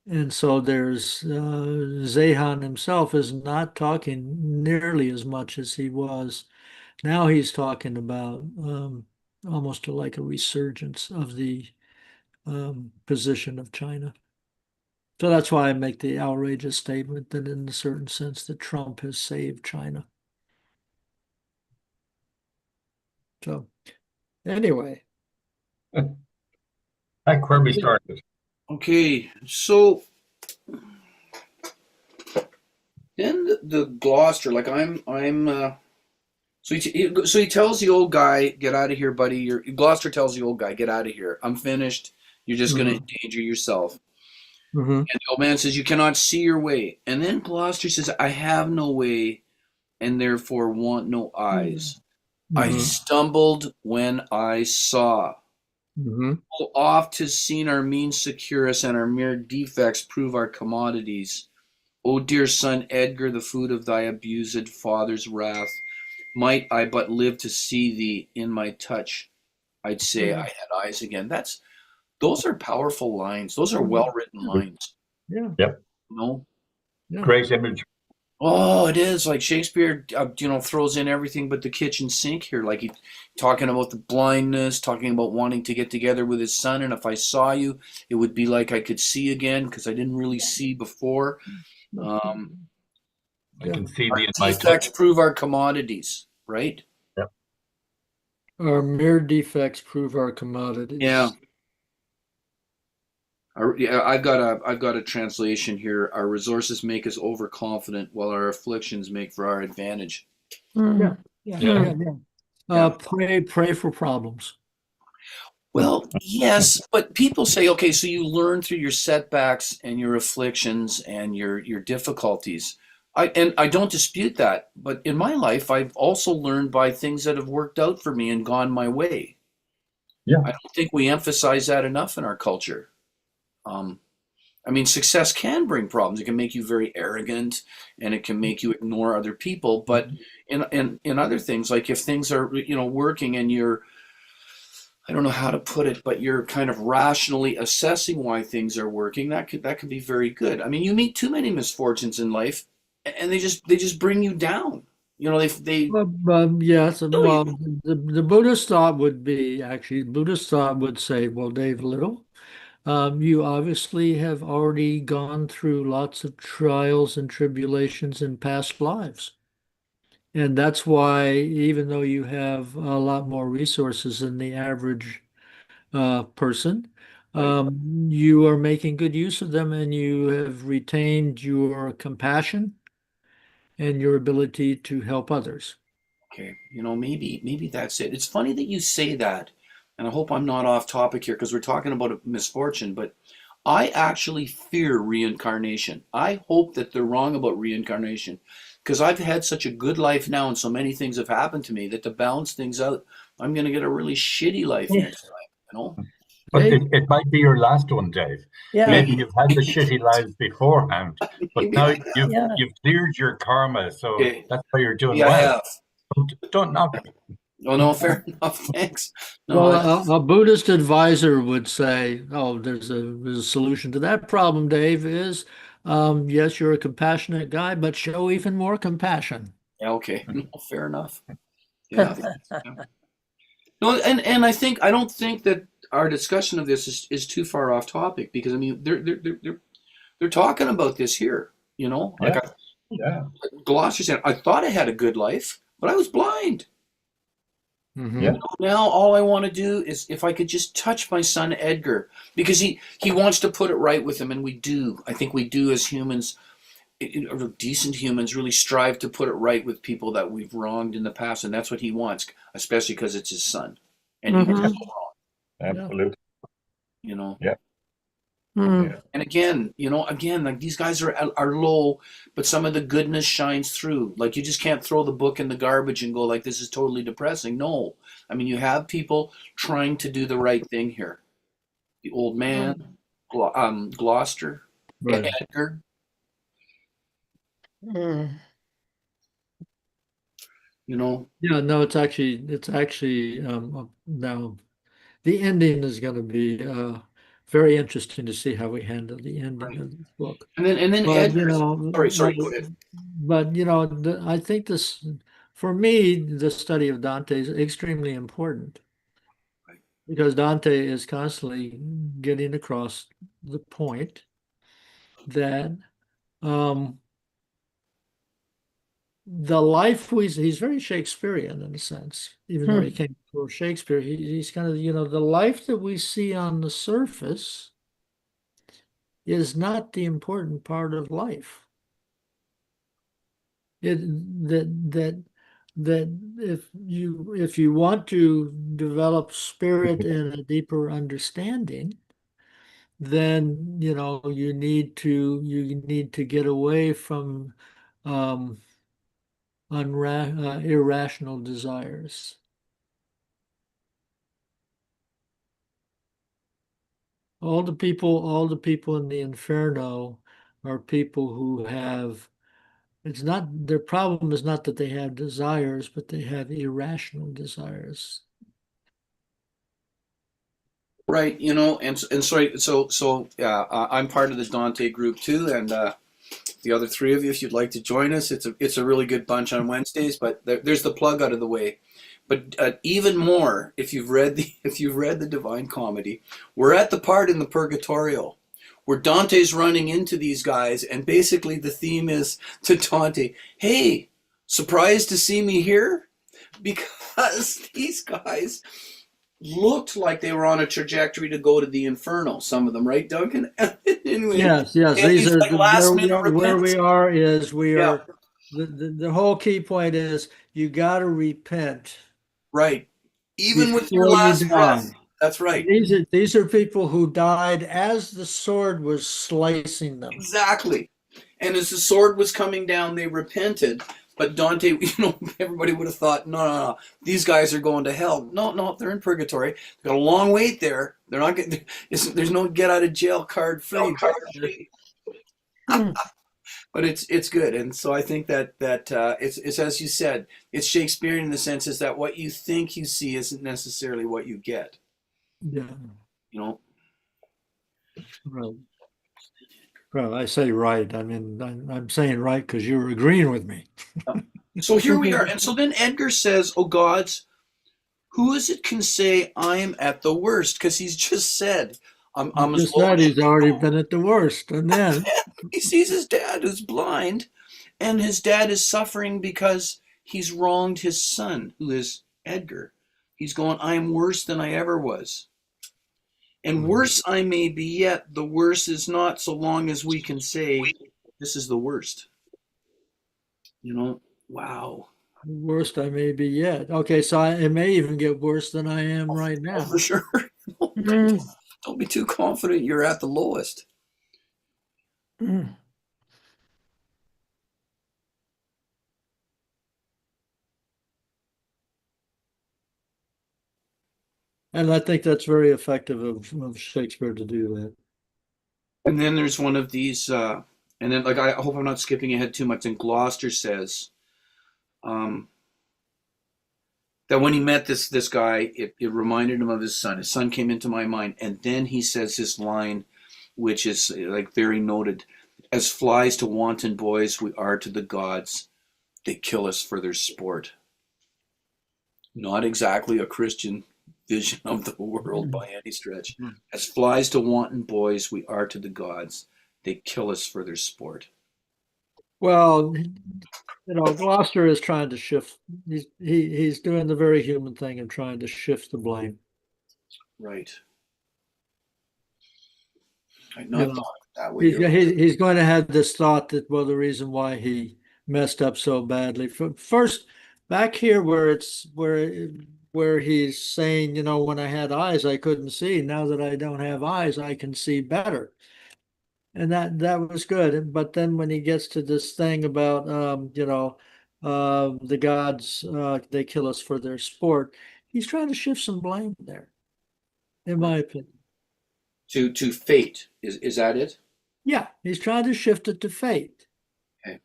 And so there's Zehan himself is not talking nearly as much as he was. Now he's talking about almost like a resurgence of the position of China. So that's why I make the outrageous statement that, in a certain sense, that Trump has saved China. So anyway, Back where we started. Okay. So then the Gloucester, like so he tells the old guy, "Get out of here, buddy." Gloucester tells the old guy, "Get out of here. I'm finished. You're just going to mhm, endanger yourself." mhm, And the old man says, "You cannot see your way." And then Gloucester says, "I have no way, and therefore want no eyes. I mhm, stumbled when I saw. mhm, Oft has seen our means secure us, and our mere defects prove our commodities. O dear son Edgar, the food of thy abused father's wrath, might I but live to see thee in my touch, I'd say I Mhm. had eyes again." Those are powerful lines. Those are Mhm. well written lines. Yeah. Yep. You know? Yeah. Great image. Oh, it is like Shakespeare, throws in everything but the kitchen sink here. Like he talking about the blindness, talking about wanting to get together with his son. And if I saw you, it would be like I could see again because I didn't really see before. Um, I Yeah. can see our thee in my touch. defects prove our commodities, right? Yep. Our mere defects prove our Yeah. commodities. Yeah, I've got a translation here. Our resources make us overconfident, while our afflictions make for our advantage. Yeah. Yeah. Yeah. Yeah. Yeah. Pray for problems. Well, yes, but people say, okay, so you learn through your setbacks and your afflictions and your difficulties. I don't dispute that, but in my life, I've also learned by things that have worked out for me and gone my way. Yeah. I don't think we emphasize that enough in our culture. Um, I mean, success can bring problems. It can make you very arrogant, and it can make you ignore other people. But in other things, like if things are working and you're, I don't know how to put it, but you're kind of rationally assessing why things are working, that could be very good. I mean, you meet too many misfortunes in life, and they just bring you down. They Yes. kill you. Well, the Buddhist thought would be actually, Buddhist thought would say, well, Dave Little, you obviously have already gone through lots of trials and tribulations in past lives. And that's why, even though you have a lot more resources than the average person, Right. you are making good use of them and you have retained your compassion and your ability to help others. Okay, maybe that's it. It's funny that you say that, and I hope I'm not off topic here because we're talking about a misfortune, but I actually fear reincarnation. I hope that they're wrong about reincarnation because I've had such a good life now and so many things have happened to me that to balance things out, I'm going to get a really shitty life Yeah. next time, you know? But Hey, it might be your last one, Dave. Yeah. Maybe Maybe, you've had the shitty lives beforehand, but maybe now I have. Yeah. you've cleared your karma, so Okay, that's why you're doing maybe I well. have. Don't knock it. Oh no, fair enough. Thanks. No, well, a Buddhist advisor would say, "Oh, there's a solution to that problem, Dave, is yes, you're a compassionate guy, but show even more compassion." yeah, okay. No, fair enough. Yeah. Yeah. No, and I don't think that our discussion of this is too far off topic because I mean they're talking about this here. Like Yeah, yeah, Gloucester said, I thought I had a good life, but I was blind. yeah. Hmm. Now all I want to do is if I could just touch my son Edgar because he wants to put it right with him, and we do. I think we do as humans, decent humans, really strive to put it right with people that we've wronged in the past, and that's what he wants, especially because it's his son, and he was Mm-hmm. Yeah, so wrong. Yeah. absolutely. You know. Yeah, Mm. yeah, And again, like these guys are low, but some of the goodness shines through. Like you just can't throw the book in the garbage and go like this is totally depressing. No, I mean you have people trying to do the right thing here. The old man, Gloucester, Right. Edgar. Mm. You know, Yeah, no, it's actually now the ending is going to be very interesting to see how we handle the ending right? of this book. And then But you Edgar's. know, Sorry, go ahead. I think this, for me, the study of Dante is extremely important Right. because Dante is constantly getting across the point that um, the life he's very Shakespearean in a sense, even though he Mm. came before Shakespeare, he's kind of, the life that we see on the surface is not the important part of life. It that that if you want to develop spirit and a deeper understanding, then you need to get away from um, irrational desires. All the people in the inferno are people who have, it's not, their problem is not that they have desires, but they have irrational desires. Right, and I'm part of the Dante group too, and the other three of you, if you'd like to join us, it's a really good bunch on Wednesdays. But there's the plug out of the way. But even more, if you've read the if you've read the Divine Comedy, we're at the part in the Purgatorio where Dante's running into these guys, and basically the theme is to Dante, "Hey, surprised to see me here?" Because these guys looked like they were on a trajectory to go to the Inferno. Some of them, right, Duncan? Anyway, Yes, yes. and These he's are like last minute where repentance. we are is we Yeah, are the whole key point is you got to repent right. Even with your before you last breath. die. That's right. These are people who died as the sword was slicing them. Exactly. And as the sword was coming down, they repented. But Dante, everybody would have thought, no, no, no, these guys are going to hell. No, no, they're in purgatory. They've got a long wait there. They're not getting. There's no get out of jail card free. Hmm. But it's good, and so I think that it's as you said, it's Shakespearean in the sense is that what you think you see isn't necessarily what you get. Yeah, You know. right. Well, I say right. I mean, I'm saying right because you're agreeing with me. So here we are, and so then Edgar says, "Oh gods, who is it can say I'm at the worst?" Because he's just said, I'm as Just low that as he's already been at the worst, and then he sees his dad who's blind, and his dad is suffering because he's wronged his son, who is Edgar. He's going, I am worse than I ever was. And worse I may be yet, the worse is not so long as we can say, this is the worst. Wow. worst I may be yet. Okay, so it may even get worse than I am right Oh, for now. sure. Hmm. Don't be too confident you're at the lowest. Hmm. And I think that's very effective of Shakespeare to do that. And then there's one of these, and then like I hope I'm not skipping ahead too much. And Gloucester says, um, that when he met this guy, it reminded him of his son. His son came into my mind, and then he says this line, which is like very noted: "As flies to wanton boys, we are to the gods. They kill us for their sport." Not exactly a Christian vision of the world by any stretch. As flies to wanton boys, we are to the gods. They kill us for their sport. Well, Gloucester is trying to shift. He's doing the very human thing of trying to shift the blame. Right. I'd You not know, thought of it that way. he's going to have this thought that, well, the reason why he messed up so badly. First, back here where it's where he's saying, when I had eyes, I couldn't see. Now that I don't have eyes, I can see better. And that was good. But then when he gets to this thing about, the gods, they kill us for their sport, he's trying to shift some blame there, in Right. my opinion. To fate. Is that it? Yeah, he's trying to shift it to fate. Okay.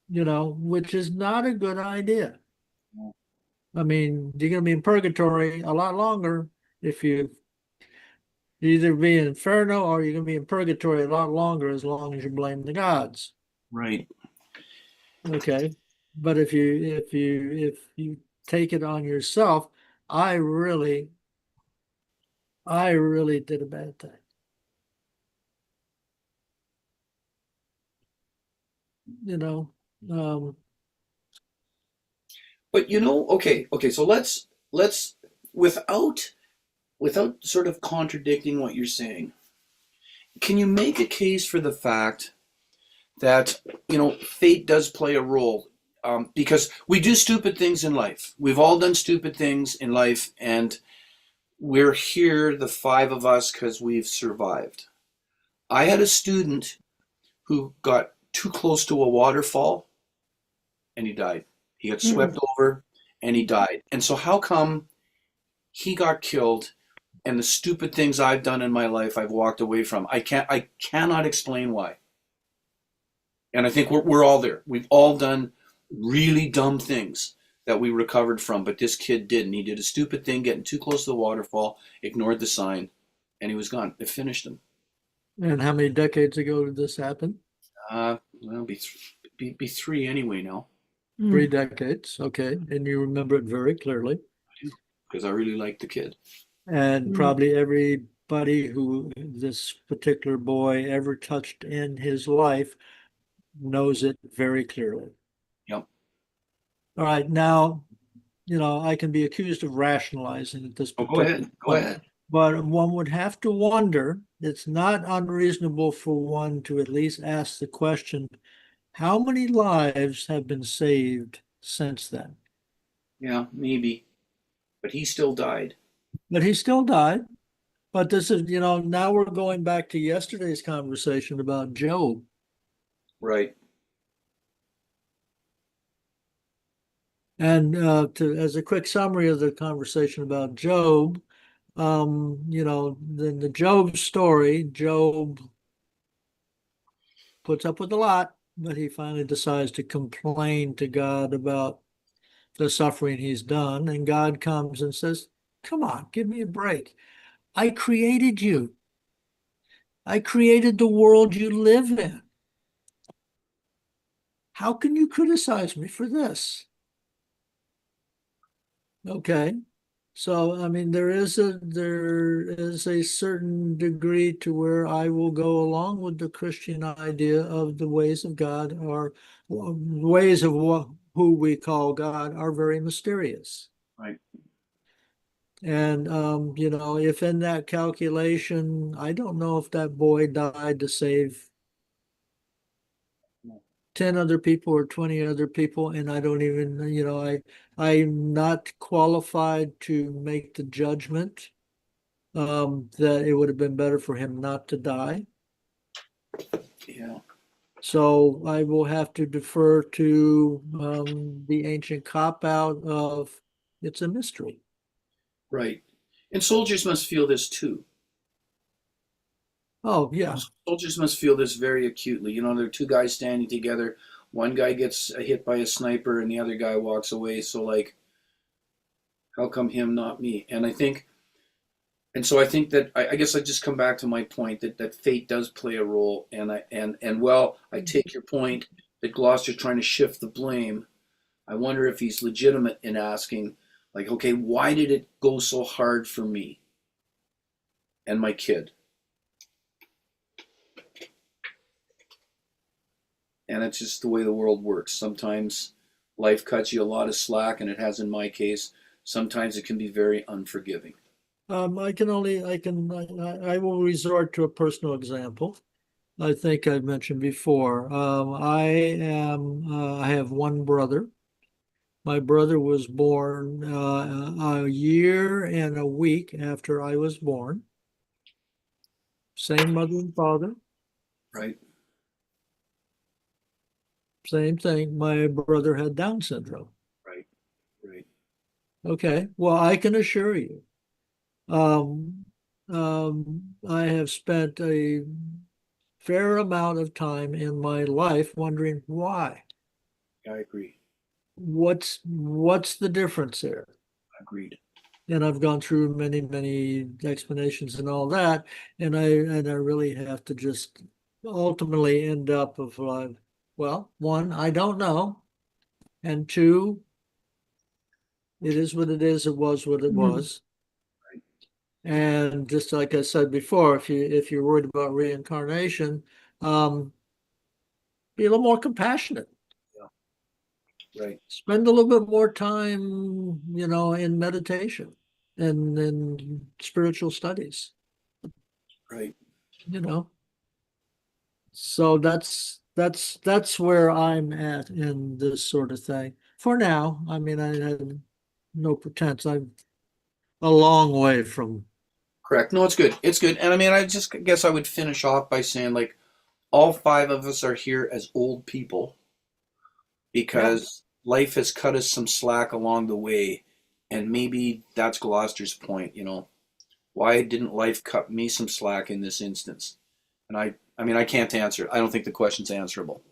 Which is not a good idea. Yeah. I mean, you're going to be in purgatory a lot longer if you either be in inferno or you're going to be in purgatory a lot longer as long as you blame the gods. Right. Okay. But if you take it on yourself, I really did a bad thing. You know, um, But okay. So let's without sort of contradicting what you're saying, can you make a case for the fact that fate does play a role? Because we do stupid things in life. We've all done stupid things in life, and we're here, the five of us, because we've survived. I had a student who got too close to a waterfall and he died. He got swept over and he died. And so how come he got killed and the stupid things I've done in my life I've walked away from? I cannot explain why. And I think we're all there. We've all done really dumb things that we recovered from, but this kid didn't. He did a stupid thing, getting too close to the waterfall, ignored the sign, and he was gone. It finished him. And how many decades ago did this happen? Well, be three anyway now, 3 decades. Okay. And you remember it very clearly. because I really liked the kid. And Mm. probably everybody who this particular boy ever touched in his life knows it very clearly. Yep. All right. Now, I can be accused of rationalizing at this Oh, go particular ahead. Go point, ahead. but one would have to wonder, it's not unreasonable for one to at least ask the question, how many lives have been saved since then? Yeah, maybe, but he still died. But he still died. But this is, now we're going back to yesterday's conversation about Job. Right. And as a quick summary of the conversation about Job, then the Job story, Job puts up with a lot, but he finally decides to complain to God about the suffering he's done. And God comes and says, come on, give me a break. I created you. I created the world you live in. How can you criticize me for this? Okay. So, I mean, there is a certain degree to where I will go along with the Christian idea of the ways of God, or ways of who we call God, are very mysterious. Right. And if in that calculation, I don't know if that boy died to save 10 other people or 20 other people, and I don't even, I'm not qualified to make the judgment that it would have been better for him not to die. Yeah. So I will have to defer to the ancient cop out of it's a mystery. Right. And soldiers must feel this too. Oh, yeah. Soldiers must feel this very acutely. There are two guys standing together. One guy gets hit by a sniper and the other guy walks away. So, like, how come him, not me? So I think that I guess I just come back to my point that fate does play a role. I take your point that Gloucester's trying to shift the blame. I wonder if he's legitimate in asking, like, okay, why did it go so hard for me and my kid? And it's just the way the world works. Sometimes life cuts you a lot of slack, and it has in my case. Sometimes it can be very unforgiving. I will resort to a personal example. I think I've mentioned before. I have one brother. My brother was born a year and a week after I was born. Same mother and father, Right. same thing. My brother had Down syndrome. Right. Right. Okay, well, I can assure you, um, I have spent a fair amount of time in my life wondering why. I agree. What's the difference there? Agreed. And I've gone through many, many explanations and all that, and I really have to just ultimately end up of well, one, I don't know, and two, it is what it is. It was what it was. Right. And just like I said before, if you're worried about reincarnation, be a little more compassionate. Right. Spend a little bit more time, in meditation and in spiritual studies, Right. you know. So that's where I'm at in this sort of thing. For now, I mean, I have no pretense. I'm a long way from. Correct. No, it's good. It's good. And I mean, I just guess I would finish off by saying, like, all five of us are here as old people because life has cut us some slack along the way. And maybe that's Gloucester's point. Why didn't life cut me some slack in this instance? And I mean, I can't answer it. I don't think the question's answerable.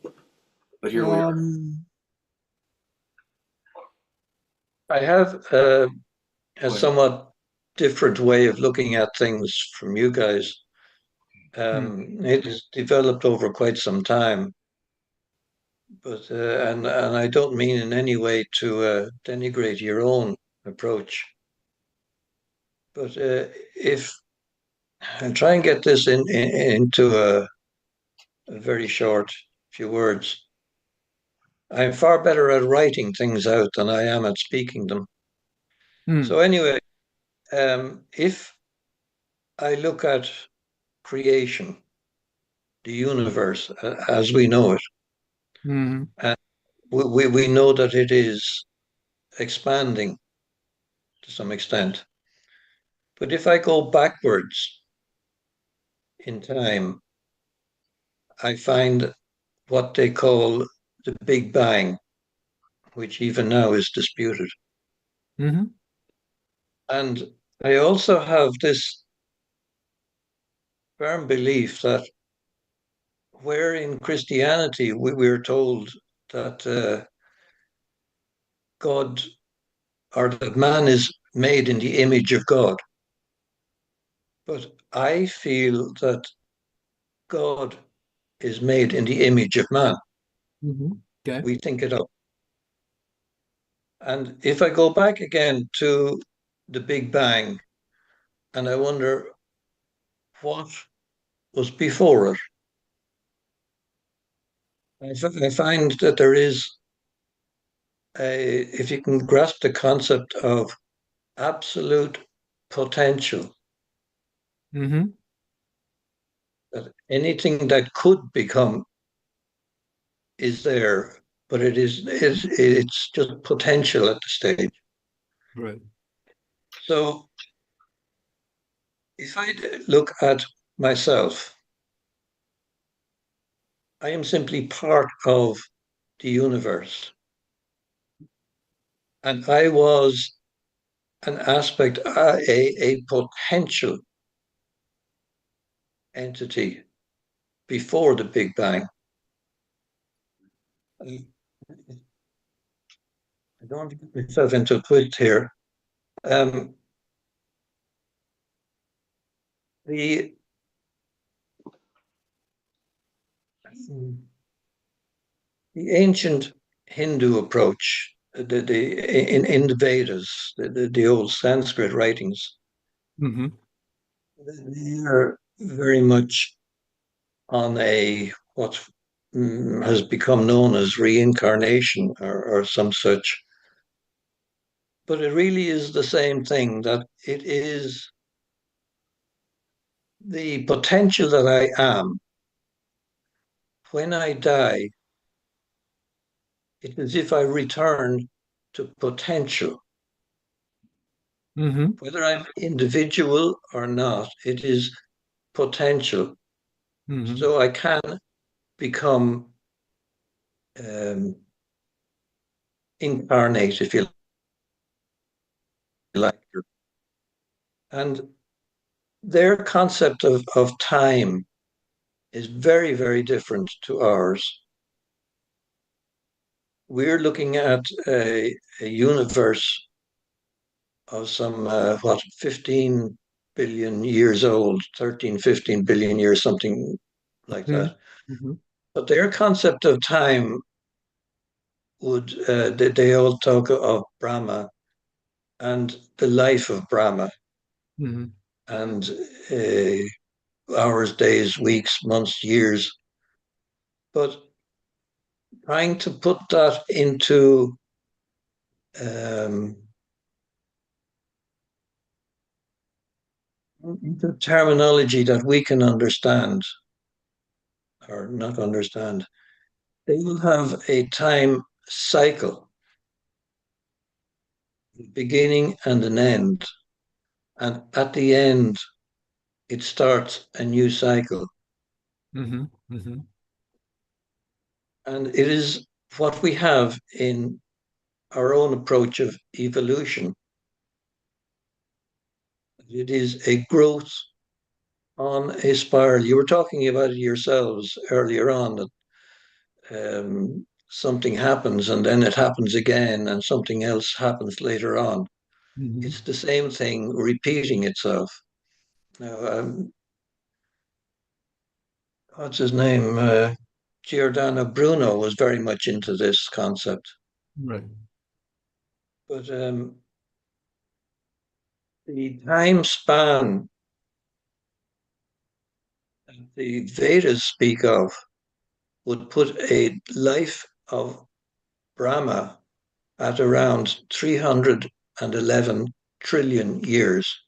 But here we are. I have a ahead. somewhat different way of looking at things from you guys. It has developed over quite some time, but and I don't mean in any way to denigrate your own approach. But if and try and get this into a very short few words. I'm far better at writing things out than I am at speaking them. So anyway, if I look at creation, the universe as we know it, Mm-hmm. and we know that it is expanding to some extent. But if I go backwards in time, I find what they call the Big Bang, which even now is disputed. Mm-hmm. And I also have this firm belief that where in Christianity we're told that God or that man is made in the image of God. But I feel that God is made in the image of man. Mm-hmm. Okay. We think it up. And if I go back again to the Big Bang and I wonder what was before it, I find that there is if you can grasp the concept of absolute potential, Mm-hmm. that anything that could become is there, but it's just potential at the stage. Right. So if I look at myself, I am simply part of the universe. And I was an aspect, a potential entity before the Big Bang. I don't want to get myself into a twist here. Um, the the ancient Hindu approach, in the Vedas, the old Sanskrit writings, Mm-hmm. they are very much on a what has become known as reincarnation or some such. But it really is the same thing, that it is the potential that I am. When I die, it's as if I return to potential. Mm-hmm. Whether I'm individual or not, it is potential. Mm-hmm. So I can become um, incarnate, if you like. And their concept of time is very, very different to ours. We're looking at a universe of some, 15 billion years old, 13, 15 billion years, something like that. Mm-hmm. But their concept of time would, they all talk of Brahma and the life of Brahma Mm-hmm. and hours, days, weeks, months, years. But trying to put that um, into terminology that we can understand or not understand, they will have a time cycle, beginning and an end. And at the end, it starts a new cycle. Mm-hmm. Mm-hmm. And it is what we have in our own approach of evolution. It is a growth on a spiral. You were talking about it yourselves earlier on, that something happens and then it happens again and something else happens later on. Mhm. It's the same thing repeating itself. Now, what's his name? Giordano Bruno was very much into this concept. Right. But the time span that the Vedas speak of would put a life of Brahma at around 311 trillion years.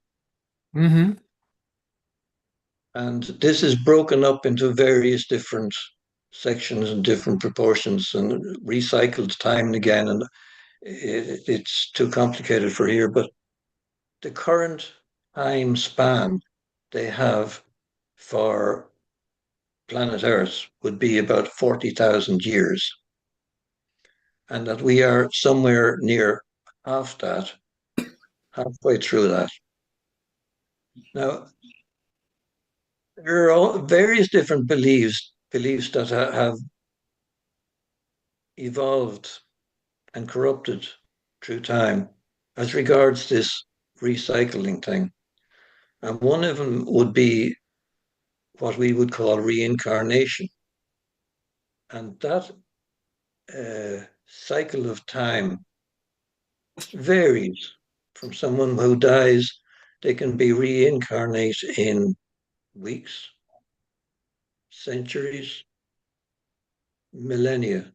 Mm-hmm. And this is broken up into various different sections and different proportions and recycled time and again. And it's too complicated for here, but the current time span they have for planet Earth would be about 40,000 years. And that we are somewhere near half that, halfway through that. Now, there are various different beliefs that have evolved and corrupted through time as regards this recycling thing. And one of them would be what we would call reincarnation. And that cycle of time varies from someone who dies, they can be reincarnated in weeks, centuries, millennia.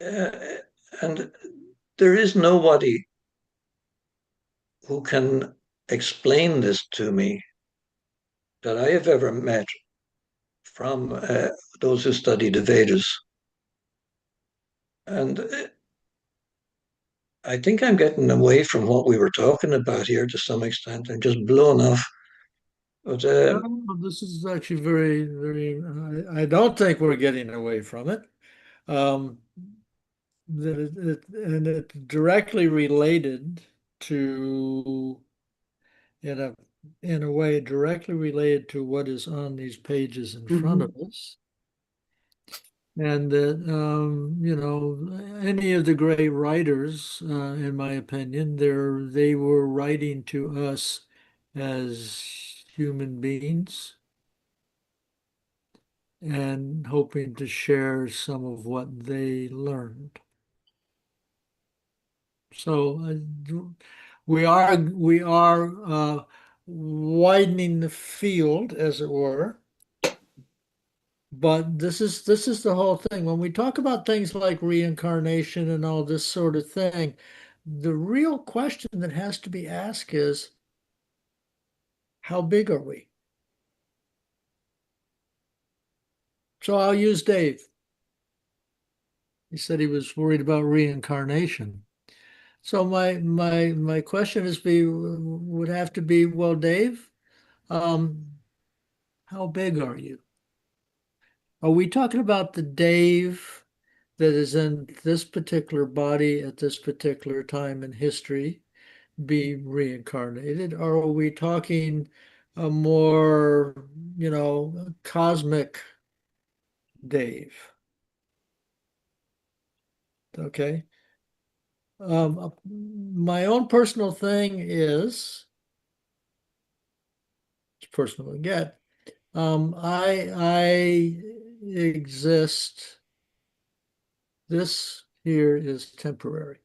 Uh, and there is nobody who can explain this to me that I have ever met from those who study the Vedas. And I think I'm getting away from what we were talking about here to some extent. I'm just blown off. But No, this is actually very, very, I don't think we're getting away from it. Um, that and it's directly related to, in a in a way, directly related to what is on these pages in front of us. And that, any of the great writers, in my opinion, they were writing to us as human beings and hoping to share some of what they learned. So we are widening the field, as it were. But this is the whole thing. When we talk about things like reincarnation and all this sort of thing, the real question that has to be asked is, how big are we? So I'll use Dave. He said he was worried about reincarnation. So my question would have to be, well, Dave, um, how big are you? Are we talking about the Dave that is in this particular body at this particular time in history be reincarnated? Or are we talking a more, cosmic Dave? Okay. My own personal thing is, it's personal again. I exist. This here is temporary.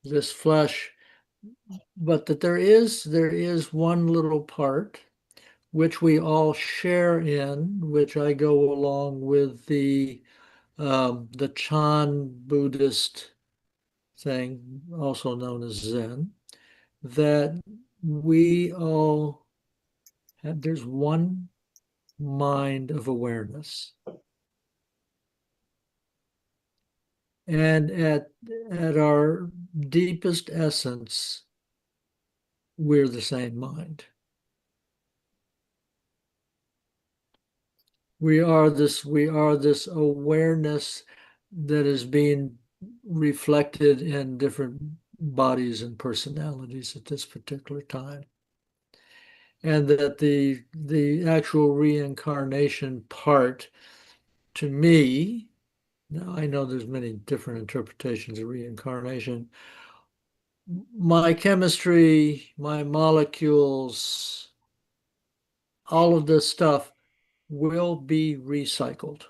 This flesh, but that there is one little part which we all share in, which I go along with the Chan Buddhist thing, also known as Zen, that we all have, there's one mind of awareness. And at our deepest essence, we're the same mind. We are this awareness that is being reflected in different bodies and personalities at this particular time. And that the actual reincarnation part, to me, Now, I know there's many different interpretations of reincarnation. My chemistry, my molecules, all of this stuff will be recycled,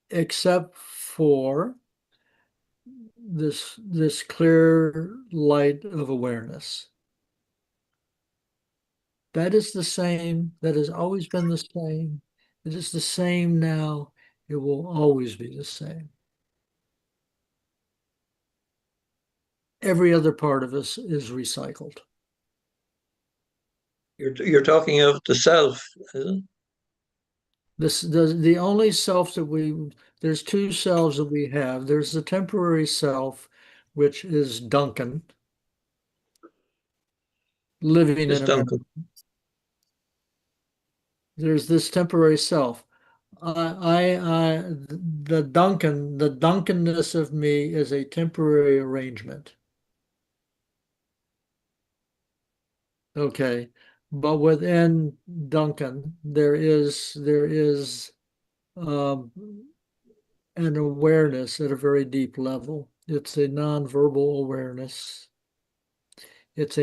except for this clear light of awareness. That is the same, that has always been the same. It is the same now. It will always be the same. Every other part of us is recycled. You're talking of the self, isn't it? The only self that there's two selves that we have. There's the temporary self, which is Duncan, living Yes, in America. Duncan. There's this temporary self. The Duncanness of me is a temporary arrangement. Okay. But within Duncan, there is um, an awareness at a very deep level. It's a nonverbal awareness. It's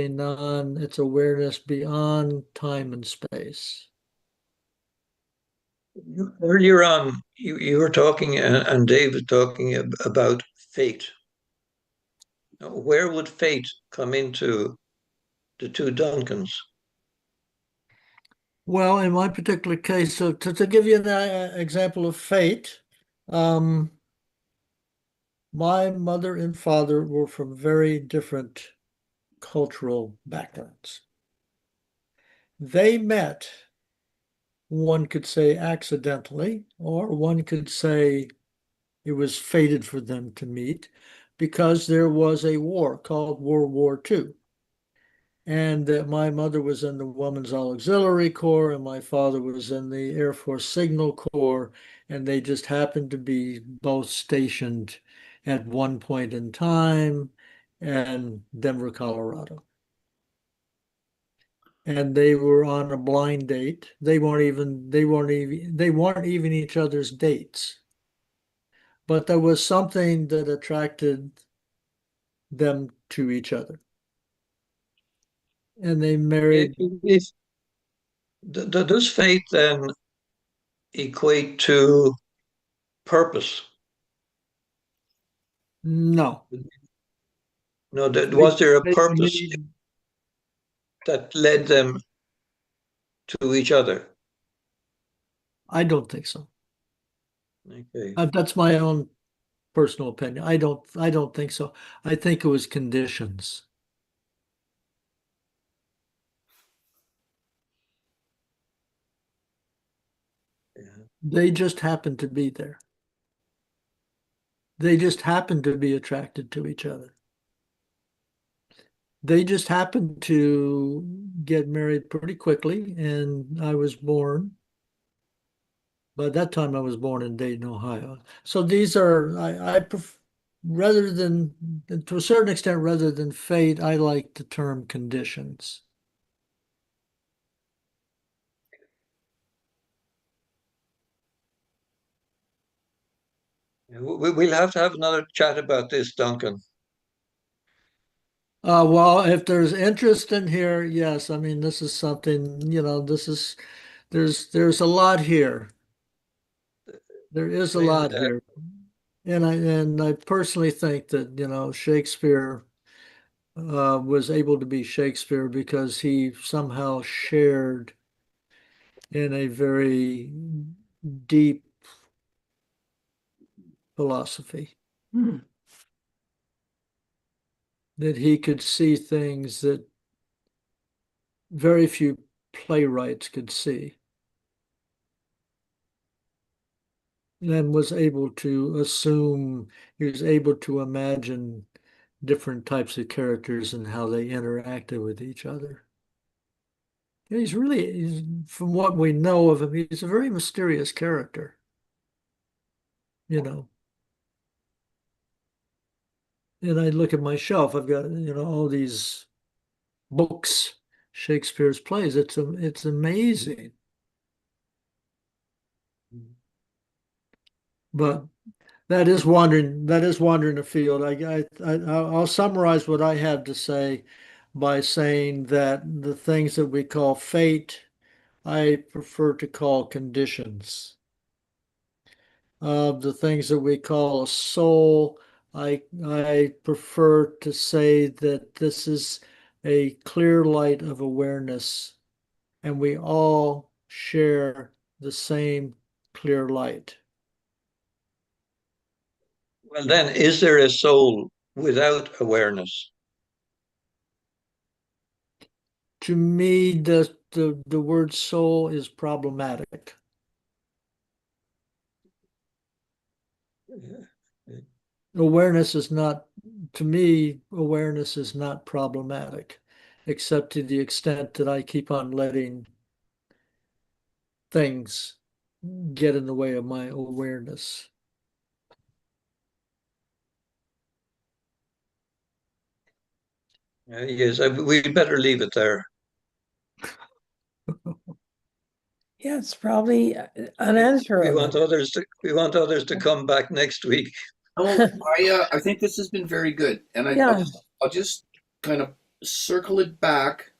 awareness beyond time and space. Earlier on, you were talking, and Dave was talking about fate. Now, where would fate come into the two Duncans? Well, in my particular case, so to give you an example of fate, um, my mother and father were from very different cultural backgrounds. They met, one could say accidentally, or one could say it was fated for them to meet because there was a war called World War II. And that my mother was in the Women's Auxiliary Corps and my father was in the Air Force Signal Corps, and they just happened to be both stationed at one point in time in Denver, Colorado. And they were on a blind date. They weren't even each other's dates. But there was something that attracted them to each other. And they married. If, does fate then equate to purpose? No. No, Fate, was there a fate to purpose me, that led them to each other? I don't think so. Okay. That's my own personal opinion. I don't think so. I think it was conditions. Yeah. They just happened to be there. They just happened to be attracted to each other. They just happened to get married pretty quickly, and I was born. By that time, I was born in Dayton, Ohio. So these are, rather than, to a certain extent, rather than fate, I like the term conditions. We'll have to have another chat about this, Duncan. Well, if there's interest in here, yes. I mean, this is something, there's a lot here. There is I a mean, lot here. And I personally think that, Shakespeare was able to be Shakespeare because he somehow shared in a very deep philosophy that he could see things that very few playwrights could see. And was able to assume, he was able to imagine different types of characters and how they interacted with each other. From what we know of him, he's a very mysterious character, you know. And I look at my shelf, I've got, all these books, Shakespeare's plays. It's amazing. but that is wandering. That is wandering afield. I'll summarize what I have to say by saying that the things that we call fate, I prefer to call conditions. The things that we call a soul, I prefer to say that this is a clear light of awareness, and we all share the same clear light. Well, then, is there a soul without awareness? To me, the word soul is problematic. Awareness is not, to me, awareness is not problematic, except to the extent that I keep on letting things get in the way of my awareness. Yes, we'd better leave it there. Yeah, it's probably We unanswerable. we want others to come back next week. Oh, I think this has been very good, and Yeah. I'll just kind of circle it back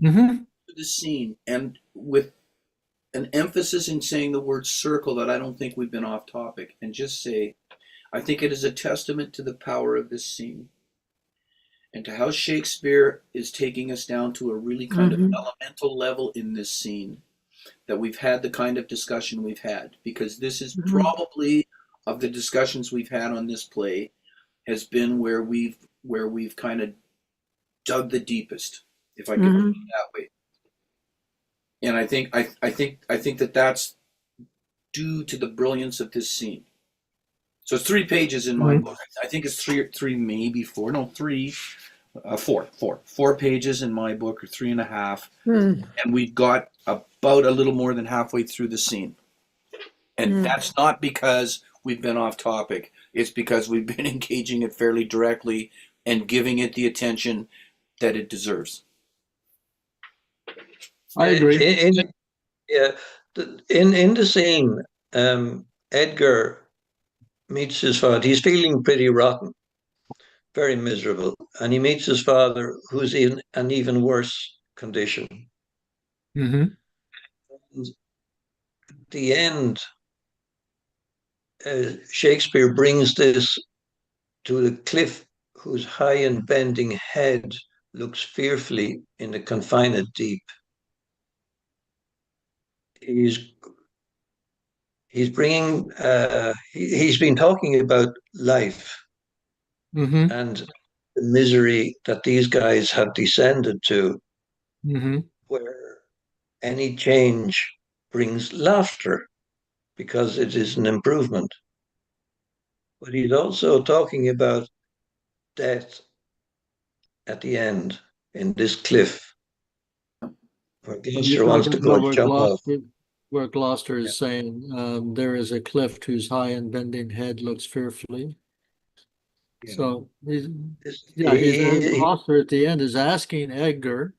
Mm-hmm. to the scene, and with an emphasis in saying the word circle that I don't think we've been off topic, and just say I think it is a testament to the power of this scene and to how Shakespeare is taking us down to a really kind of Mhm. elemental level in this scene, that we've had the kind of discussion we've had, because this is Mhm. probably, of the discussions we've had on this play, has been where we've kind of dug the deepest, if I could put it Mhm. that way. And I think that that's due to the brilliance of this scene. So it's 3 pages in my Mhm. book. I think it's three, maybe four. No, three, four pages in my book, or three and a half. Mhm. And we've got about a little more than halfway through the scene. And Mhm. that's not because we've been off topic. It's because we've been engaging it fairly directly and giving it the attention that it deserves. I agree. Yeah, in the scene, Edgar meets his father. He's feeling pretty rotten, very miserable, and he meets his father, who's in an even worse condition. Mm-hmm. At the end, Shakespeare brings this to the cliff, whose high and bending head looks fearfully in the confined deep. He's he's bringing. He's been talking about life Mm-hmm. and the misery that these guys have descended to, Mm-hmm. where any change brings laughter because it is an improvement. But he's also talking about death at the end in this cliff where You're Gloucester wants talking to go about and jump off. Where Gloucester Yeah. is saying, there is a cliff whose high and bending head looks fearfully. Yeah. So he's, This, yeah, Gloucester at the end is asking Edgar,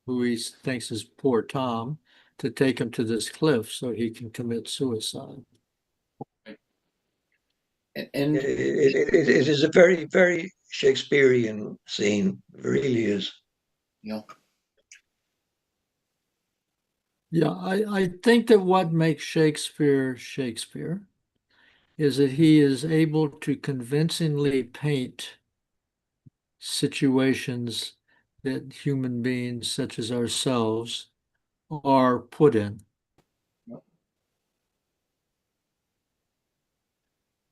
who he thinks is poor Tom, to take him to this cliff so he can commit suicide. And it is a very, very Shakespearean scene. It really is. you know, Yeah, I think that what makes Shakespeare Shakespeare is that he is able to convincingly paint situations that human beings such as ourselves are put in.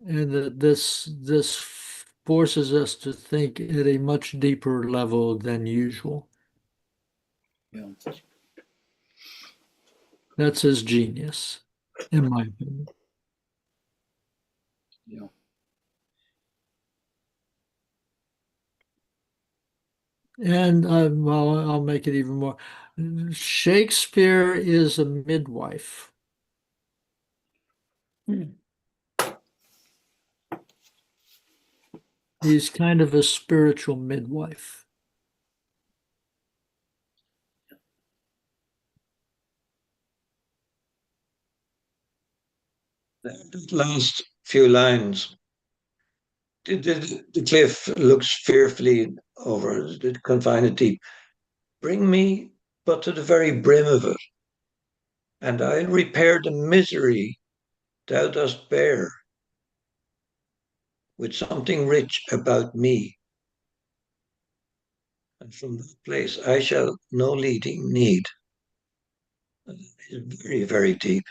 And that this forces us to think at a much deeper level than usual. you know, That's his genius, in my opinion. you know. And well, I'll make it even more. Shakespeare is a midwife. Mhm. He's kind of a spiritual midwife. That last few lines. The cliff looks fearfully over the confined deep. Bring me but to the very brim of it, and I'll repair the misery thou dost bear with something rich about me. And from that place I shall no leading need. It's very, very deep.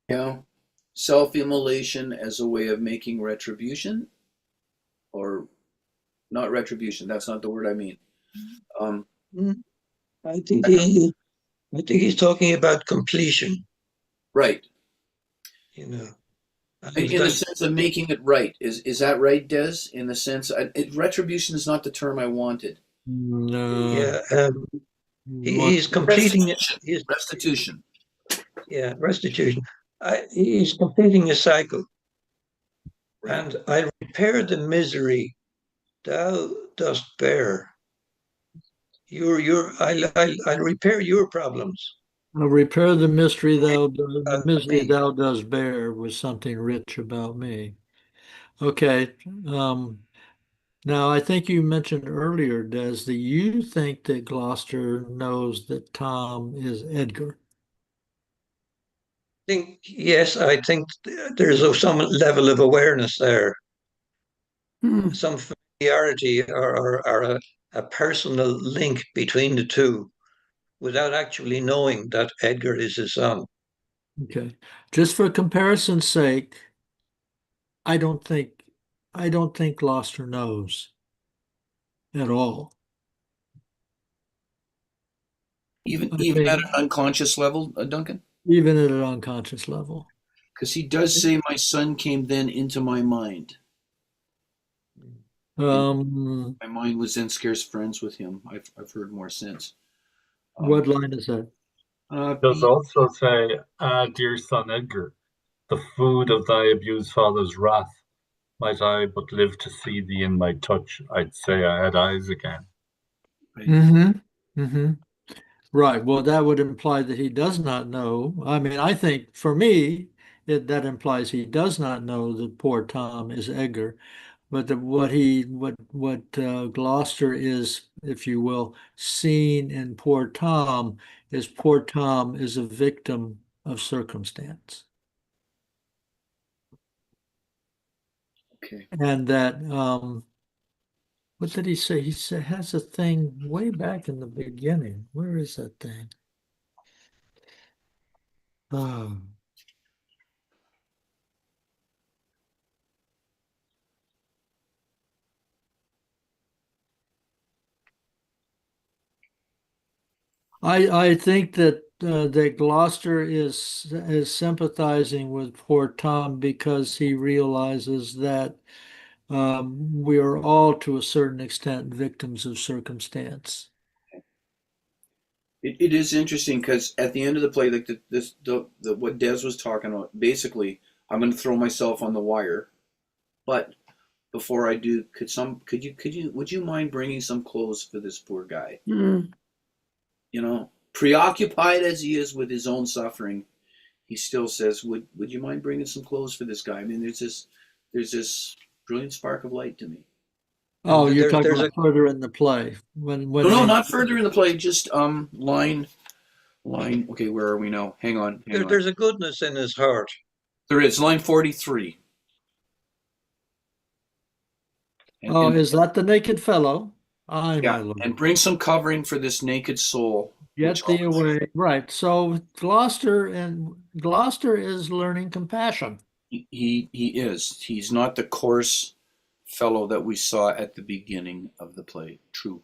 Yeah. Self-immolation as a way of making retribution, or not retribution. That's not the word I mean. Um, Mm, I think he's talking about completion, right. you know. And In the sense of making it right. Is that right, Des? In the sense, retribution is not the term I wanted. No. yeah, What? he's completing it. Restitution. He's, Restitution. yeah, restitution. He's completing a cycle. Right. And I repair the misery thou dost bear. I'll repair your problems. Repair the mystery the misery Me. thou dost bear was something rich about me. Okay. Um, Now, I think you mentioned earlier, Des, that you think that Gloucester knows that Tom is Edgar. I think there's some level of awareness there, Hmm. some familiarity or a personal link between the two without actually knowing that Edgar is his son. Okay. Just for comparison's sake, I don't think I don't think Gloucester knows at all. Even I even at think an unconscious level, Duncan, even at an unconscious level. because he does say, "My son came then into my mind, and Um, my mind was then scarce friends with him." I've heard more since. Um, what line is that? Does be, also say, "Ah, dear son Edgar, the food of thy abused father's wrath. Might I but live to see thee in my touch, I'd say I had eyes again." right. Mm-hmm. Mm-hmm. Right. Well, that would imply that he does not know. I mean, I think for me, that implies he does not know that poor Tom is Edgar. But what Gloucester is, if you will, seeing in poor Tom is a victim of circumstance, Okay. and that what did he say? He said has a thing way back in the beginning. Where is that thing? Oh. I think that Gloucester is sympathizing with poor Tom because he realizes that we are all to a certain extent victims of circumstance. It is interesting because at the end of the play, like the what Des was talking about, basically, I'm going to throw myself on the wire. But before I do, would you mind bringing some clothes for this poor guy? Hmm. You know, preoccupied as he is with his own suffering, he still says, "Would you mind bringing some clothes for this guy?" I mean, there's this brilliant spark of light to me. Oh, And you're talking there's about further in the play No, when no, they not further in the play. Just line. Okay, where are we now? Hang on. there's a goodness in his heart. There is line 43. And, oh, and is that the naked fellow? Aye, yeah, my lord. and bring some covering for this naked soul, which Get thee away. Right. So Gloucester is learning compassion. he is. He's not the coarse fellow that we saw at the beginning of the play. True.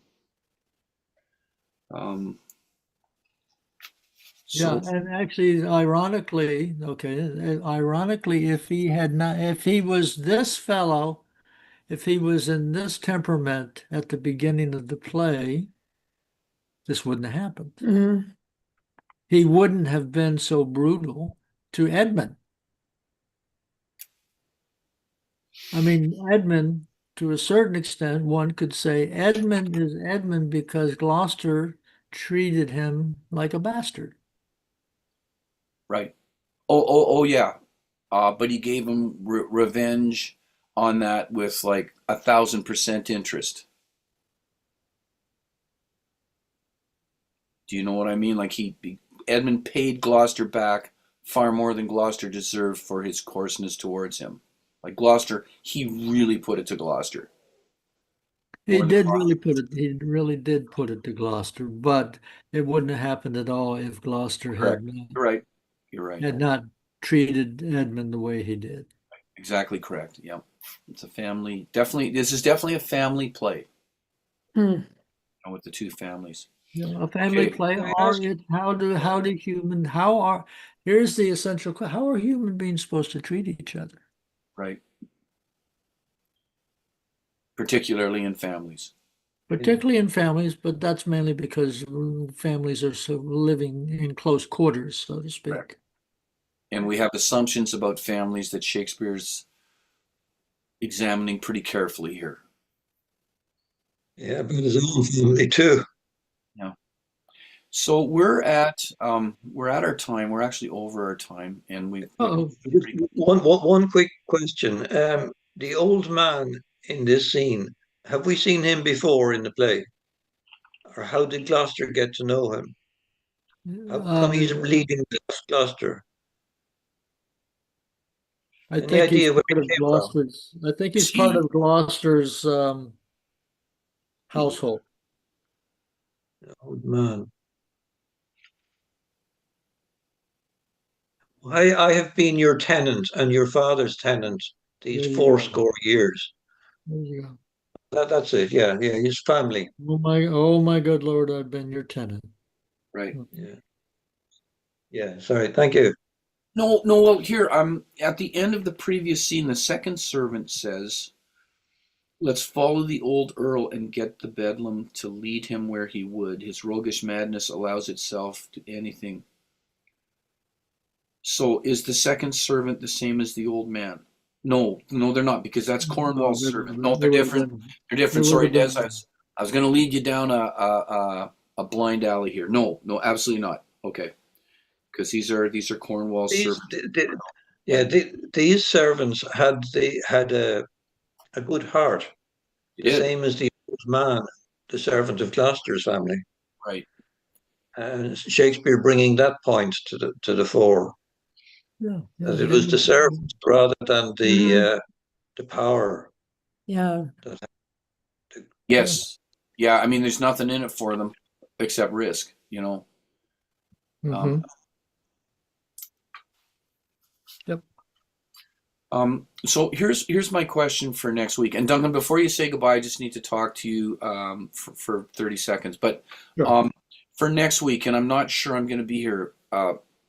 Um, Yeah, so and actually, ironically, if he was this fellow, if he was in this temperament at the beginning of the play, this wouldn't have happened. Hmm. He wouldn't have been so brutal to Edmund. I mean, Edmund, to a certain extent, one could say Edmund is Edmund because Gloucester treated him like a bastard. right. Oh, yeah. but he gave him revenge on that with like 1,000% interest. Do you know what I mean? Like Edmund paid Gloucester back far more than Gloucester deserved for his coarseness towards him. Like Gloucester, he really put it to Gloucester. He More than did really put it, he really did put it to Gloucester, but it wouldn't have happened at all if Gloucester correct. had not, You're right. You're right. had not treated Edmund the way he did. Exactly correct. Yeah. It's a family. Definitely, this is definitely a family play Hmm. with the two families. You know, a family Okay. play, Can I or ask? here's the essential question, how are human beings supposed to treat each other? Right. Particularly in families. Particularly in families, but that's mainly because families are so living in close quarters, so to Correct. speak. And we have assumptions about families that Shakespeare's examining pretty carefully here. Yeah, about his own family too. Yeah. So we're at our time. We're actually over our time, and we've Oh, Just one quick question. The old man in this scene, have we seen him before in the play? Or how did Gloucester get to know him? How come he's leading Gloucester? I Any think he's idea where part he of came from? Gloucester's. I think he's part see. of Gloucester's household. The old man. I have been your tenant and your father's tenant these There you go. 80 years. There you go. That's it. Yeah, yeah. His family. Oh my good Lord, I've been your tenant. Right. Yeah, yeah. Sorry. Thank you. No, no. Well, here, at the end of the previous scene, the second servant says, "Let's follow the old earl and get the bedlam to lead him where he would. His roguish madness allows itself to anything." So, is the second servant the same as the old man? No, no, they're not, because that's No, Cornwall's servant. No, they're different. They're there different. would Sorry, have Des. been, I was going to lead you down a blind alley here. No, no, absolutely not. Okay, because these are Cornwall's These, servants. yeah, these servants had a good heart, They the did. same as the old man, the servant of Gloucester's family. Right. And Shakespeare bringing that point to the fore, yeah, yeah, that it was the servants rather than Mhm. the power Yeah. that had to, yeah. Yes. Yeah. I mean, there's nothing in it for them except risk. Um, Mm-hmm. Yep. so here's my question for next week. And Duncan, before you say goodbye, I just need to talk to you for 30 seconds. But Sure. for next week, and I'm not sure I'm going to be here.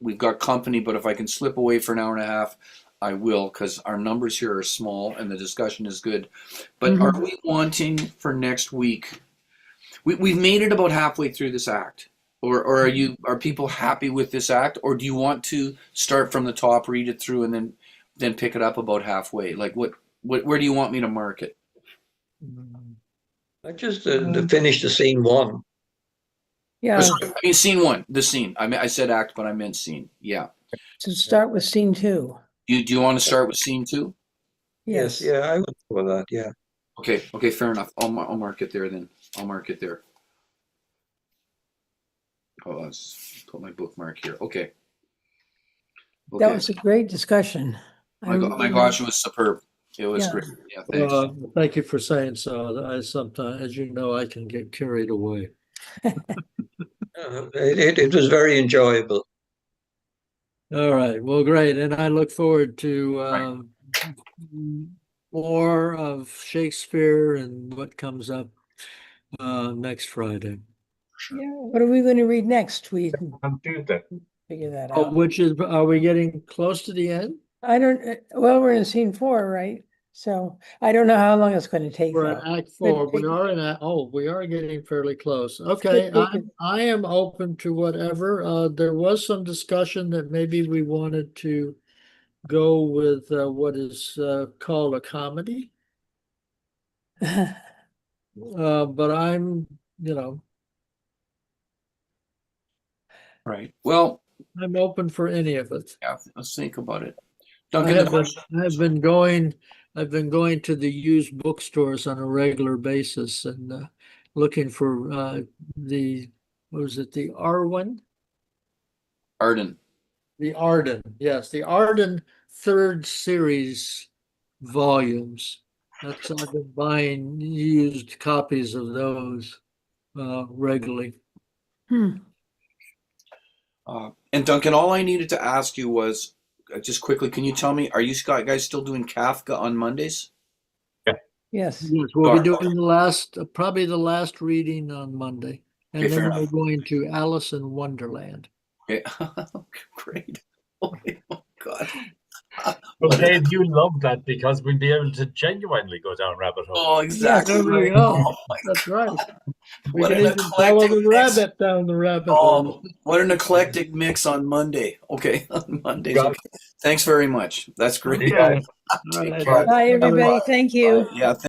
We've got company, but if I can slip away for an hour and a half, I will, because our numbers here are small and the discussion is good. But are Mhm. we wanting for next week? We've made it about halfway through this act. Or are people happy with this act, or do you want to start from the top, read it through, and then pick it up about halfway? Like where do you want me to mark it? like just to Um, finish the scene one. Or Yeah, sorry, I mean scene one, the scene. I said act, but I meant scene. Yeah. to start with scene two. Do you want to start with scene two? Yes, Yes. yeah, I would go with that. Yeah. Okay, okay, fair enough. I'll mark it there then. I'll mark it there. Oh, let's put my bookmark here. Okay, That okay. was a great discussion. I My really, gosh, it was superb. It was yeah. great. Yeah, thanks. Thank you for saying so. I sometimes, as you know, I can get carried away. It was very enjoyable. All right. Well, great. And I look forward to Right. more of Shakespeare and what comes up next Friday. Yeah. What are we going to read next? We can On Tuesday. figure that Oh, out. are we getting close to the end? I don't, well, we're in scene four, right? So I don't know how long it's going to take We're though. in Act Could 4. take- We are getting fairly close. Okay, could take it- I am open to whatever. There was some discussion that maybe we wanted to go with what is called a comedy. But you know, Right. Well, I'm open for any of it. yeah, let's think about it. Duncan, the question. I've been going to the used bookstores on a regular basis and looking for what was it, the Arwen? Arden. The Arden, yes, the Arden third series volumes. That's I've been buying used copies of those regularly. Hmm. And Duncan, all I needed to ask you was just quickly, can you tell me, are you guys still doing Kafka on Mondays? Yes. Yes, we'll be Alright, doing probably the last reading on Monday. And Okay, fair then we're enough. going to Alice in Wonderland. Okay. Great. Okay. Oh, God. Well, What an- Dave, you love that because we'll be able to genuinely go down rabbit holes. Oh, exactly. There we right. go. Oh, my That's right. We What can an even follow eclectic the mix. rabbit down the rabbit hole. What an eclectic mix on Monday. Okay, on Mondays. Got Okay. Thanks very much. That's great. Yeah. Okay. All Take right. care. Bye, Bye. everybody. Thank you. Yeah.